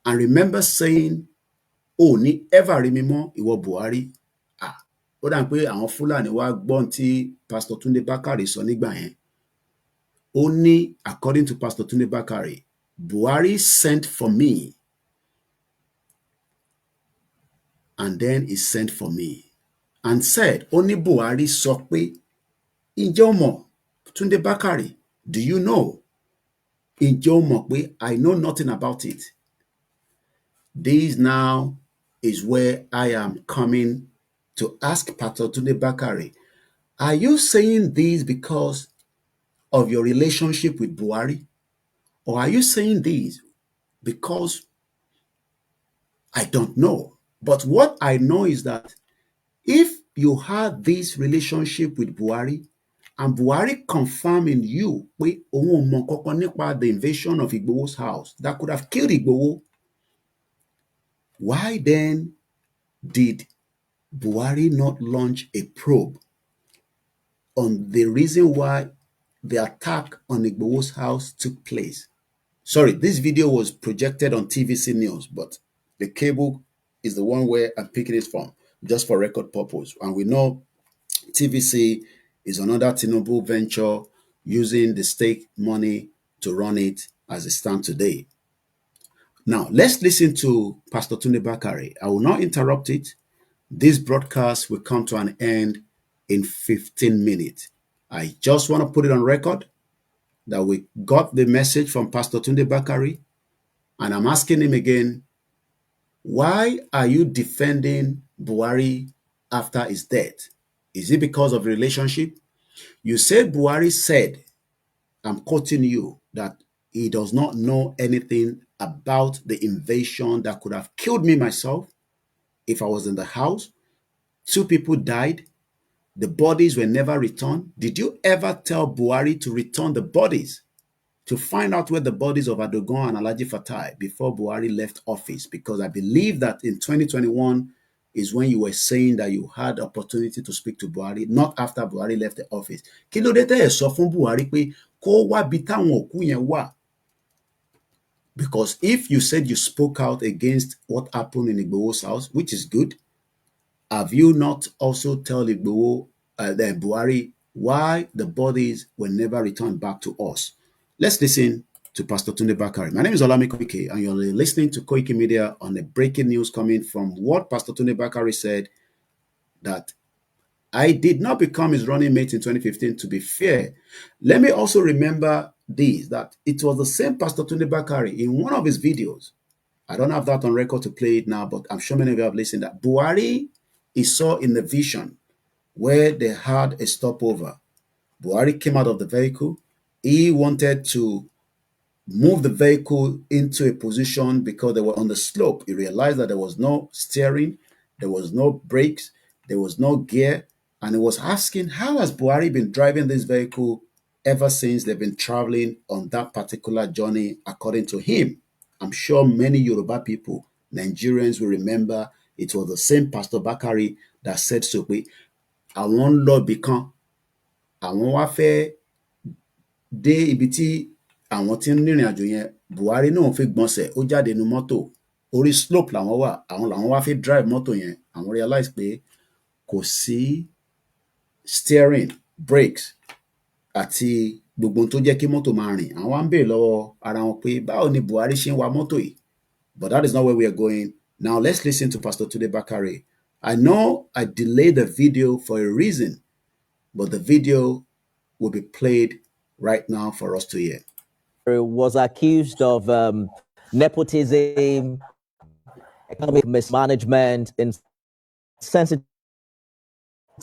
and remember saying, "Oh, ní ever rí mi mọ́, ìwọ Buhari." Ó dà pé àwọn Fúlàní wá gbọ́n tí Pastor Tunde Bakare sọ nígbà yẹn. Ó ní, according to Pastor Tunde Bakare, Buhari sent for me, and then he sent for me and said, ó ní Buhari sọ pé, ǹjẹ́ o mọ̀, Tunde Bakare, do you know? Ǹjẹ́ o mọ̀ pé I know nothing about it. This now is where I am coming to ask Pastor Tunde Bakare, are you saying this because of your relationship with Buhari? Or are you saying this because I don't know? But what I know is that if you had this relationship with Buhari, and Buhari confirmed in you pé òun ò mọ kankan nípa the invasion of Igboho's house that could have killed Igboho, why then did Buhari not launch a probe on the reason why the attack on Igboho's house took place? Sorry, this video was projected on TVC News, but the cable is the one where I'm picking it from, just for record purpose. And we know TVC is another Tinubu venture using the state money to run it as it stands today. Now, let's listen to Pastor Tunde Bakare. I will not interrupt it. This broadcast will come to an end in 15 minutes. I just want to put it on record that we got the message from Pastor Tunde Bakare, and I'm asking him again, why are you defending Buhari after his death? Is it because of relationship? You said Buhari said, I'm quoting you, that he does not know anything about the invasion that could have killed me myself if I was in the house. 2 people died. The bodies were never returned. Did you ever tell Buhari to return the bodies to find out where the bodies of Adogon and Alhaji Fatai before Buhari left office, because I believe that in 2021 is when you were saying that you had opportunity to speak to Buhari, not after Buhari left the office. Kí ló dé tẹ́ ẹ sọ fún Buhari pé kó wá bí táwọn òkú yẹn wà? Because if you said you spoke out against what happened in Igboho's house, which is good, have you not also tell Igboho, Buhari, why the bodies were never returned back to us? Let's listen to Pastor Tunde Bakare. My name is Olami Koike, and you're listening to Koike Media on the breaking news coming from what Pastor Tunde Bakare said, that I did not become his running mate in 2015. To be fair, let me also remember this, that it was the same Pastor Tunde Bakare in one of his videos. I don't have that on record to play it now, but I'm sure many of you have listened, that Buhari he saw in the vision where they had a stopover. Buhari came out of the vehicle. He wanted to move the vehicle into a position because they were on the slope. He realized that there was no steering, there was no brakes, there was no gear, and he was asking, how has Buhari been driving this vehicle ever since they've been traveling on that particular journey, according to him? I'm sure many Yoruba people, Nigerians, will remember it was the same Pastor Bakare that said so pé àwọn ń lọ ibì kan, àwọn wá fẹ́ dé ibi tí àwọn tí ń rìnrìn àjò yẹn. Buhari náà fi gbọ̀nsẹ̀, ó jáde nínú mọ́tò, orí slope làwọn wà, àwọn làwọn wá fi drive mọ́tò yẹn. Àwọn realize pé kò sí steering, brakes àti gbogbo ohun tó jẹ́ kí mọ́tò máa rìn. Àwọn wá ń béèrè lọ́wọ́ ara wọn pé báwo ni Buhari ṣe ń wa mọ́tò yìí? But that is not where we are going. Now let's listen to Pastor Tunde Bakare. I know I delayed the video for a reason, but the video will be played right now for us to hear. Was accused of nepotism, economic mismanagement, insensitive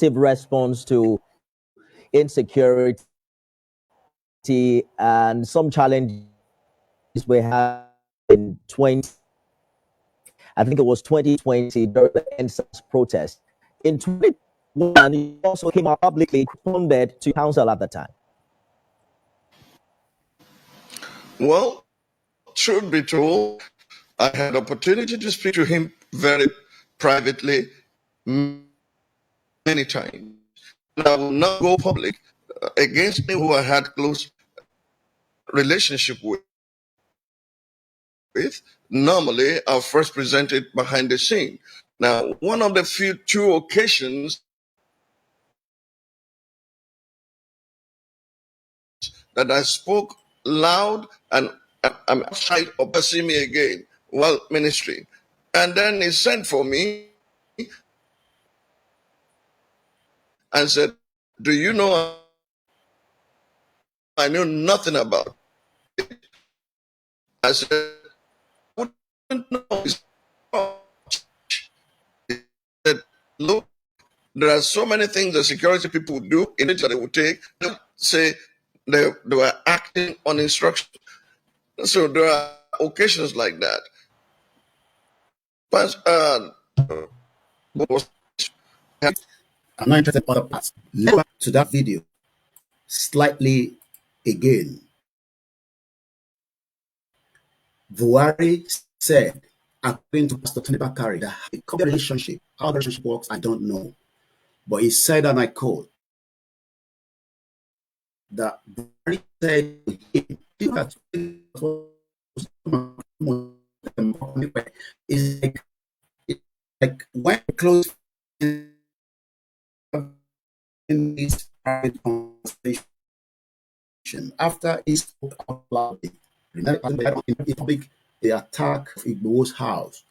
response to insecurity, and some challenges we had in 20. I think it was 2020 during the NSAS protest. In 2021, he also came out publicly responded to council at the time. Well, truth be told, I had opportunity to speak to him very privately many times. And I will not go public against me who I had close relationship with. Normally, I'll first present it behind the scene. Now, one of the two occasions that I spoke loud and I'm outside of see me again while ministering. And then he sent for me and said, do you know I knew nothing about it? I said, I wouldn't know. He said, look, there are so many things that security people would do in it that they would take. They would say they were acting on instruction. So there are occasions like that. But I'm not interested in other parts. Let's go back to that video slightly again. Buhari said, according to Pastor Tunde Bakare, that the relationship, how the relationship works, I don't know. But he said, and I quote, that Buhari said to him, it's like when close in this private conversation after he spoke out loudly. Remember, in public, the attack of Igboho's house.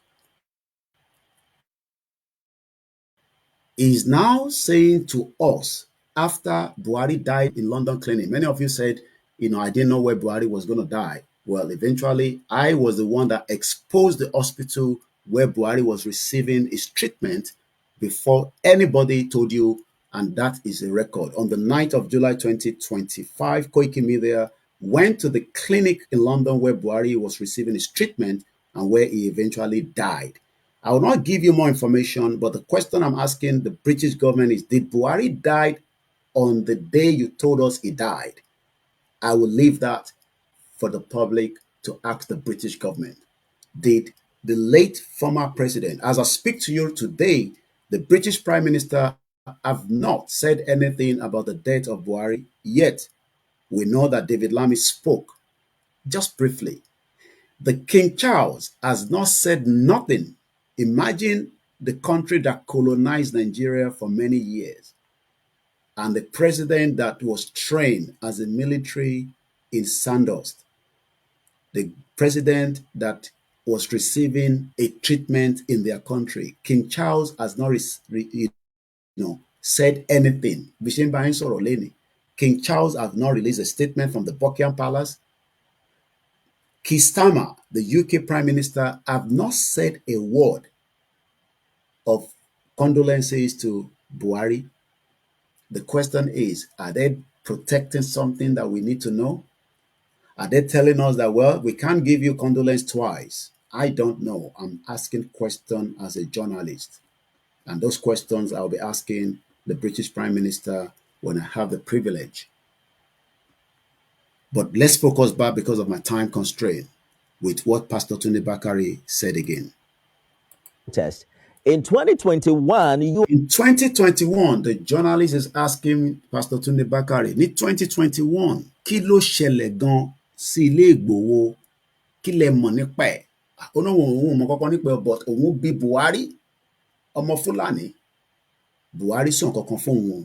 He's now saying to us, after Buhari died in London Clinic, many of you said, I didn't know where Buhari was going to die. Well, eventually, I was the one that exposed the hospital where Buhari was receiving his treatment before anybody told you, and that is a record. On the 9th of July 2025, Koike Media went to the clinic in London where Buhari was receiving his treatment and where he eventually died. I will not give you more information, but the question I'm asking the British government is, did Buhari die on the day you told us he died? I will leave that for the public to ask the British government. Did the late former president, as I speak to you today, the British Prime Minister have not said anything about the death of Buhari, yet we know that David Lammy spoke just briefly. The King Charles has not said nothing. Imagine the country that colonized Nigeria for many years and the president that was trained as a military in sandust, the president that was receiving a treatment in their country. King Charles has not said anything. King Charles has not released a statement from the Buckingham Palace. Keir Starmer, the UK Prime Minister, have not said a word of condolences to Buhari. The question is, are they protecting something that we need to know? Are they telling us that, well, we can't give you condolence twice? I don't know. I'm asking questions as a journalist. And those questions I'll be asking the British Prime Minister when I have the privilege. But let's focus back, because of my time constraint, with what Pastor Tunde Bakare said again. Test. In 2021, In 2021, the journalist is asking Pastor Tunde Bakare, ní 2021, kí ló ṣẹlẹ̀ gan sí ilé Ìgbòho? Kí lẹ mọ̀ nípa ẹ̀? Ó náà òun mọ̀ kọ́kọ́ nípa ẹ̀, but òun bí Buhari, ọmọ Fúlàní. Buhari sàn kankan fún òun.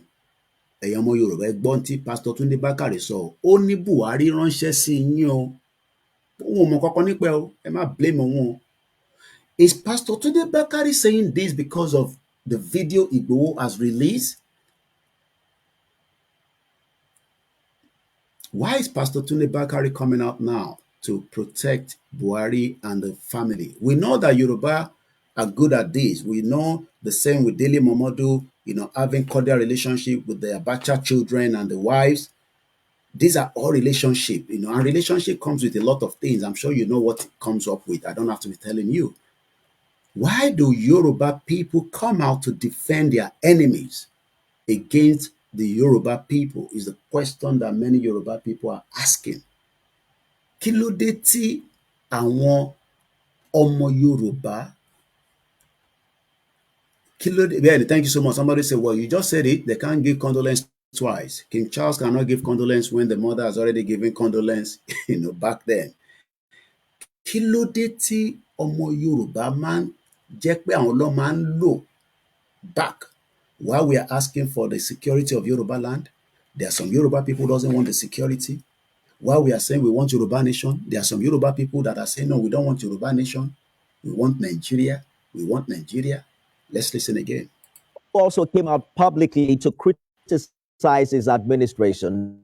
Ẹ̀yin ọmọ Yorùbá ẹ gbọ́n tí Pastor Tunde Bakare sọ. Ó ní Buhari ránṣẹ́ sí yín o. Òun mọ̀ kọ́kọ́ nípa ẹ̀ o. Ẹ má blame òun o. Is Pastor Tunde Bakare saying this because of the video Igboho has released? Why is Pastor Tunde Bakare coming out now to protect Buhari and the family? We know that Yoruba are good at this. We know the same with Dele Momodu, having cordial relationship with the Abacha children and the wives. These are all relationship, and relationship comes with a lot of things. I'm sure you know what it comes up with. I don't have to be telling you. Why do Yoruba people come out to defend their enemies against the Yoruba people is the question that many Yoruba people are asking. Kí ló dé tí àwọn ọmọ Yorùbá, thank you so much. Somebody said, well, you just said it. They can't give condolence twice. King Charles cannot give condolence when the mother has already given condolence, back then. Kí ló dé tí ọmọ Yorùbá máa ń jẹ́ pé àwọn ló máa ń lò back while we are asking for the security of Yoruba land? There are some Yoruba people who doesn't want the security. While we are saying we want Yoruba nation, there are some Yoruba people that are saying, no, we don't want Yoruba nation. We want Nigeria. We want Nigeria. Let's listen again. also came out publicly to criticize his administration.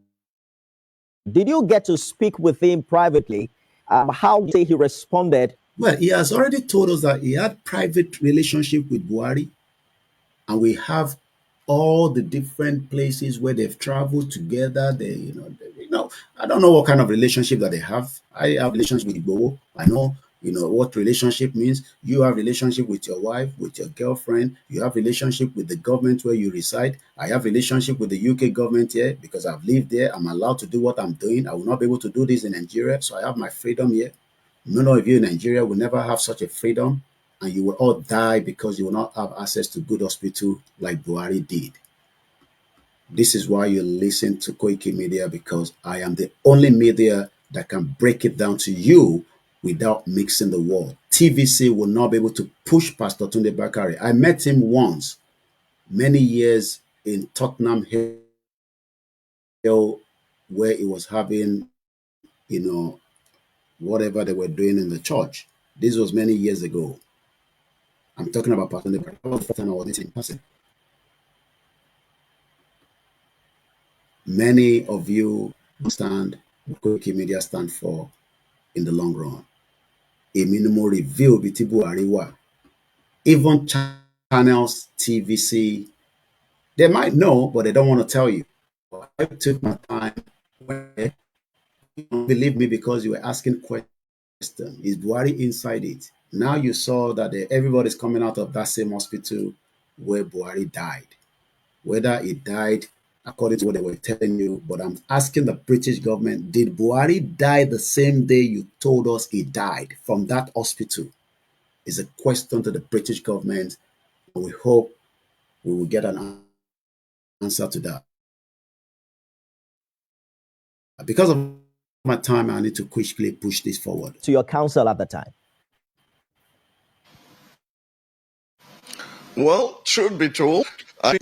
Did you get to speak with him privately? How do you say he responded? Well, he has already told us that he had private relationship with Buhari, and we have all the different places where they've traveled together. I don't know what kind of relationship that they have. I have relationship with Igboho. I know, what relationship means. You have relationship with your wife, with your girlfriend. You have relationship with the government where you reside. I have relationship with the UK government here because I've lived there. I'm allowed to do what I'm doing. I will not be able to do this in Nigeria, so I have my freedom here. None of you in Nigeria will never have such a freedom, and you will all die because you will not have access to good hospital like Buhari did. This is why you listen to Koiki Media, because I am the only media that can break it down to you without mixing the word. TVC will not be able to push Pastor Tunde Bakare. I met him once, many years in Tottenham Hill, where he was having, whatever they were doing in the church. This was many years ago. I'm talking about Pastor Tunde Bakare. The first time I was in person. Many of you understand what Koiki Media stand for in the long run. A minimal review bí tí Buhari wà. Even channels, TVC, they might know, but they don't want to tell you. I took my time. You don't believe me because you were asking questions. Is Buhari inside it? Now you saw that everybody's coming out of that same hospital where Buhari died. Whether he died according to what they were telling you. But I'm asking the British government, did Buhari die the same day you told us he died from that hospital? Is a question to the British government. We hope we will get an answer to that. Because of my time, I need to quickly push this forward. To your counsel at the time? Well, truth be told,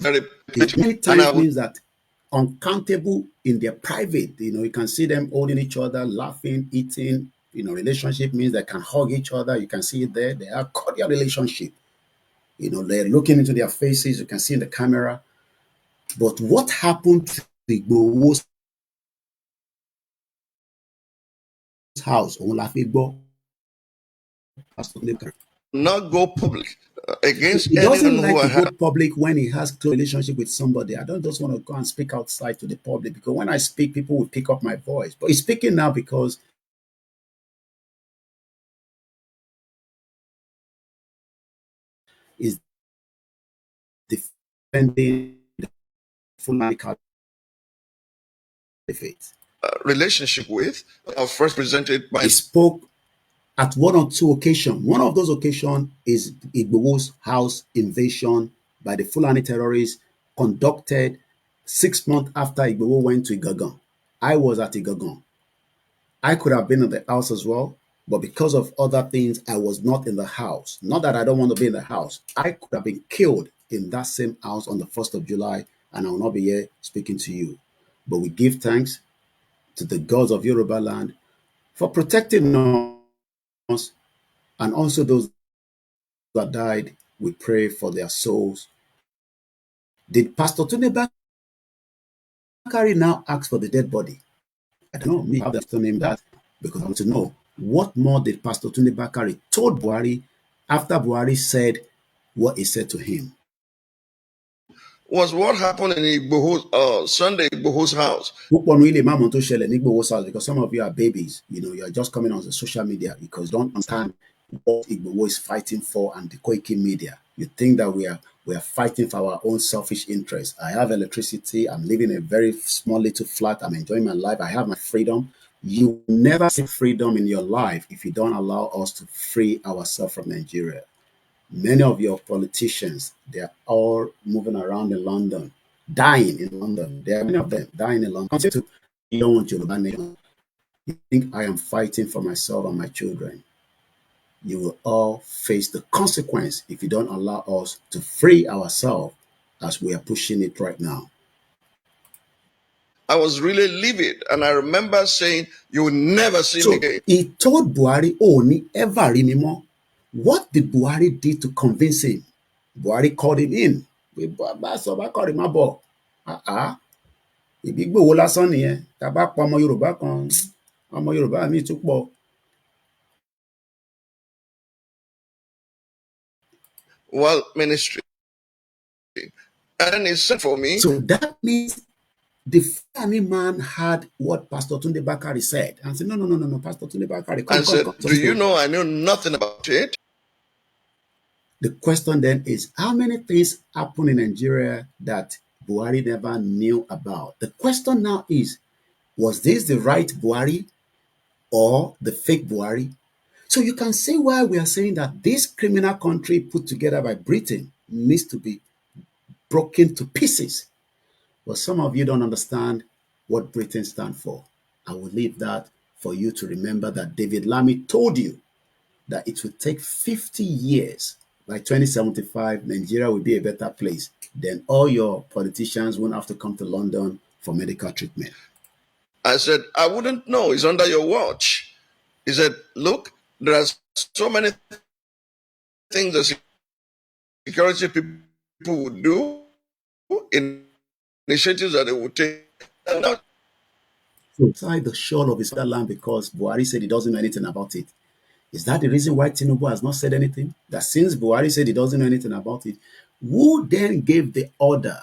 many times means that uncountable in their private, you can see them holding each other, laughing, eating, relationship means they can hug each other. You can see it there. They are cordial relationship. They're looking into their faces. You can see in the camera. But what happened to the Igboho's house? Not go public against he doesn't anyone like who to go public when he has close relationship with somebody. I don't just want to go and speak outside to the public, because when I speak, people will pick up my voice. But he's speaking now because he's defending the Fulani Caliphate. relationship with, first presented by. He spoke at one or two occasions. One of those occasions is Igboho's house invasion by the Fulani terrorists, conducted 6 months after Igboho went to Igagan. I was at Igagan. I could have been in the house as well, but because of other things, I was not in the house. Not that I don't want to be in the house. I could have been killed in that same house on the 1st of July, and I will not be here speaking to you. But we give thanks to the gods of Yoruba land for protecting us, and also those that died. We pray for their souls. Did Pastor Tunde Bakare now ask for the dead body? I don't know. Me, I have to name that, because I want to know what more did Pastor Tunde Bakare told Buhari after Buhari said what he said to him. Was what happened in Igboho, Sunday Igboho's house. Because some of you are babies, you are just coming on the social media because you don't understand what Igboho is fighting for and the Koiki media. You think that we are fighting for our own selfish interests. I have electricity. I'm living in a very small little flat. I'm enjoying my life. I have my freedom. You never see freedom in your life if you don't allow us to free ourselves from Nigeria. Many of your politicians, they are all moving around in London, dying in London. There are many of them dying in London. You don't want Yoruba nation. You think I am fighting for myself and my children. You will all face the consequence if you don't allow us to free ourselves as we are pushing it right now. I was really livid, and I remember saying, "You will never see me again." He told Buhari, never anymore. What did Buhari do to convince him? Buhari called him in. Ìbígbòho lásán nìyẹn. Tá bá pa ọmọ Yorùbá kan, ọmọ Yorùbá mi tún pọ̀. Well, ministry. And he said for me. So that means the funny man had what Pastor Tunde Bakare said. And said, no, Pastor Tunde Bakare. Come. Do you know I knew nothing about it? The question then is, how many things happen in Nigeria that Buhari never knew about? The question now is, was this the right Buhari or the fake Buhari? So you can see why we are saying that this criminal country put together by Britain needs to be broken to pieces. But some of you don't understand what Britain stands for. I will leave that for you to remember that David Lammy told you that it will take 50 years. By 2075, Nigeria will be a better place. Then all your politicians won't have to come to London for medical treatment. I said, I wouldn't know. It's under your watch. He said, look, there are so many things that security people would do, initiatives that they would take. Outside the shore of his land because Buhari said he doesn't know anything about it. Is that the reason why Tinubu has not said anything? That since Buhari said he doesn't know anything about it, who then gave the order?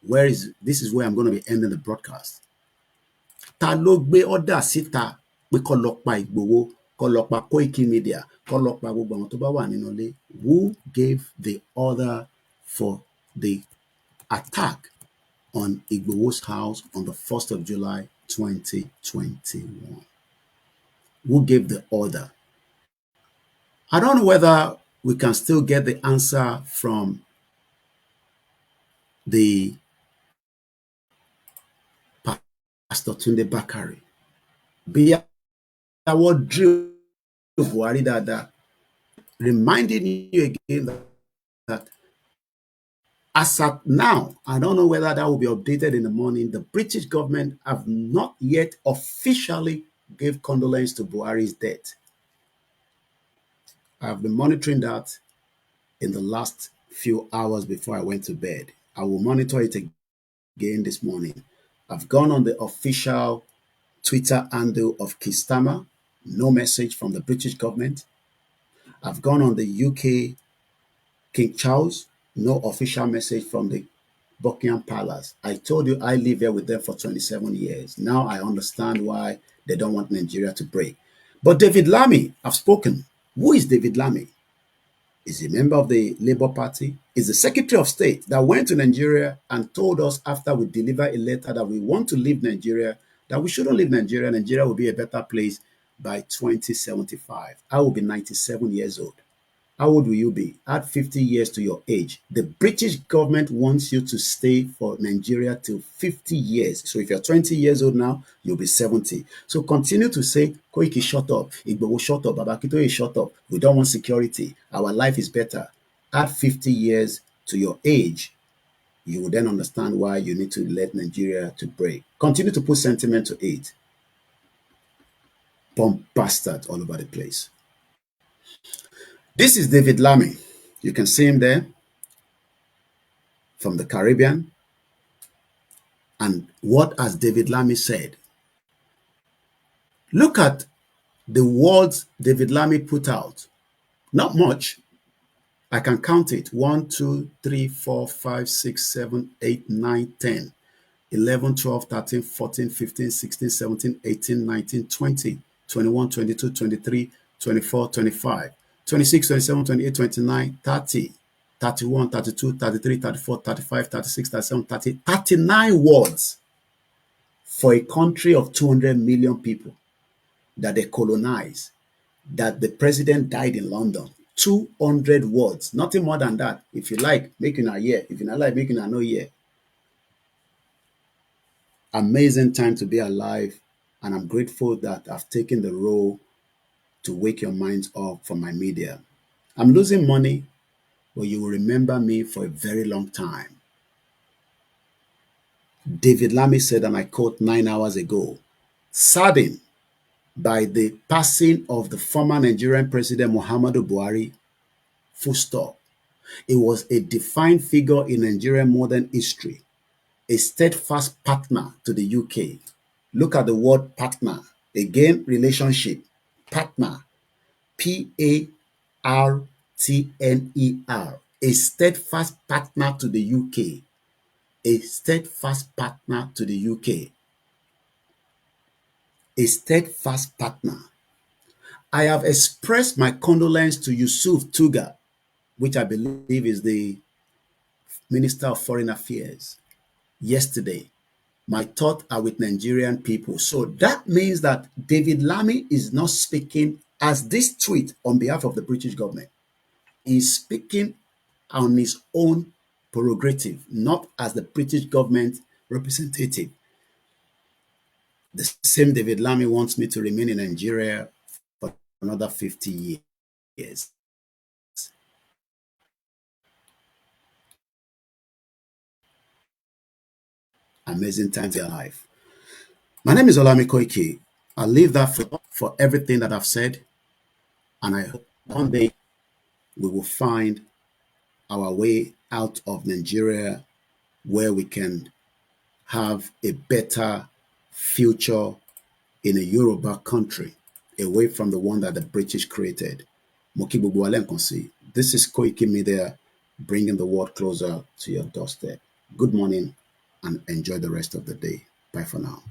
This is where I'm going to be ending the broadcast. Ta ló gbé order síta pé kó lọ pa Igboho, kó lọ pa Koiki Media, kó lọ pa gbogbo àwọn tó bá wà nínú ilé? Who gave the order for the attack on Igboho's house on the 1st of July 2021? Who gave the order? I don't know whether we can still get the answer from the Pastor Tunde Bakare. Bí àwọn drill Buhari dáadáa, reminding you again that as at now, I don't know whether that will be updated in the morning, the British government have not yet officially gave condolence to Buhari's death. I've been monitoring that in the last few hours before I went to bed. I will monitor it again this morning. I've gone on the official Twitter handle of Kistama, no message from the British government. I've gone on the UK King Charles, no official message from the Buckingham Palace. I told you I live here with them for 27 years. Now I understand why they don't want Nigeria to break. But David Lammy, I've spoken. Who is David Lammy? Is a member of the Labour Party, is the Secretary of State that went to Nigeria and told us after we delivered a letter that we want to leave Nigeria, that we shouldn't leave Nigeria. Nigeria will be a better place by 2075. I will be 97 years old. How old will you be? Add 50 years to your age. The British government wants you to stay for Nigeria till 50 years. So if you're 20 years old now, you'll be 70. So continue to say, Koiki, shut up. Igboho, shut up. Babakitoye, shut up. We don't want security. Our life is better. Add 50 years to your age. You will then understand why you need to let Nigeria to break. Continue to put sentiment to it. Bomb bastard all over the place. This is David Lammy. You can see him there from the Caribbean. And what has David Lammy said? Look at the words David Lammy put out. Not much. I can count it. 1, 2, 3, 4, 5, 6, 7, 8, 9, 10, 11, 12, 13, 14, 15, 16, 17, 18, 19, 20, 21, 22, 23, 24, 25. 26, 27, 28, 29, 30, 31, 32, 33, 34, 35, 36, 37, 30, 39 words for a country of 200 million people that they colonized, that the president died in London. 200 words, nothing more than that. If you like, make it a year. If you not like, make it a no year. Amazing time to be alive. And I'm grateful that I've taken the role to wake your minds up for my media. I'm losing money, but you will remember me for a very long time. David Lammy said, and I quote 9 hours ago, saddened by the passing of the former Nigerian President Muhammadu Buhari, full stop. It was a defined figure in Nigerian modern history, a steadfast partner to the UK. Look at the word partner. Again, relationship. Partner. P-A-R-T-N-E-R. A steadfast partner to the UK. A steadfast partner to the UK. A steadfast partner. I have expressed my condolence to Yusuf Tuga, which I believe is the Minister of Foreign Affairs, yesterday. My thoughts are with Nigerian people. So that means that David Lammy is not speaking as this tweet on behalf of the British government. He's speaking on his own prerogative, not as the British government representative. The same David Lammy wants me to remain in Nigeria for another 50 years. Amazing times in your life. My name is Olami Koike. I'll leave that for everything that I've said. And I hope one day we will find our way out of Nigeria where we can have a better future in a Yoruba country, away from the one that the British created. This is Koike Media, bringing the world closer to your doorstep. Good morning and enjoy the rest of the day. Bye for now.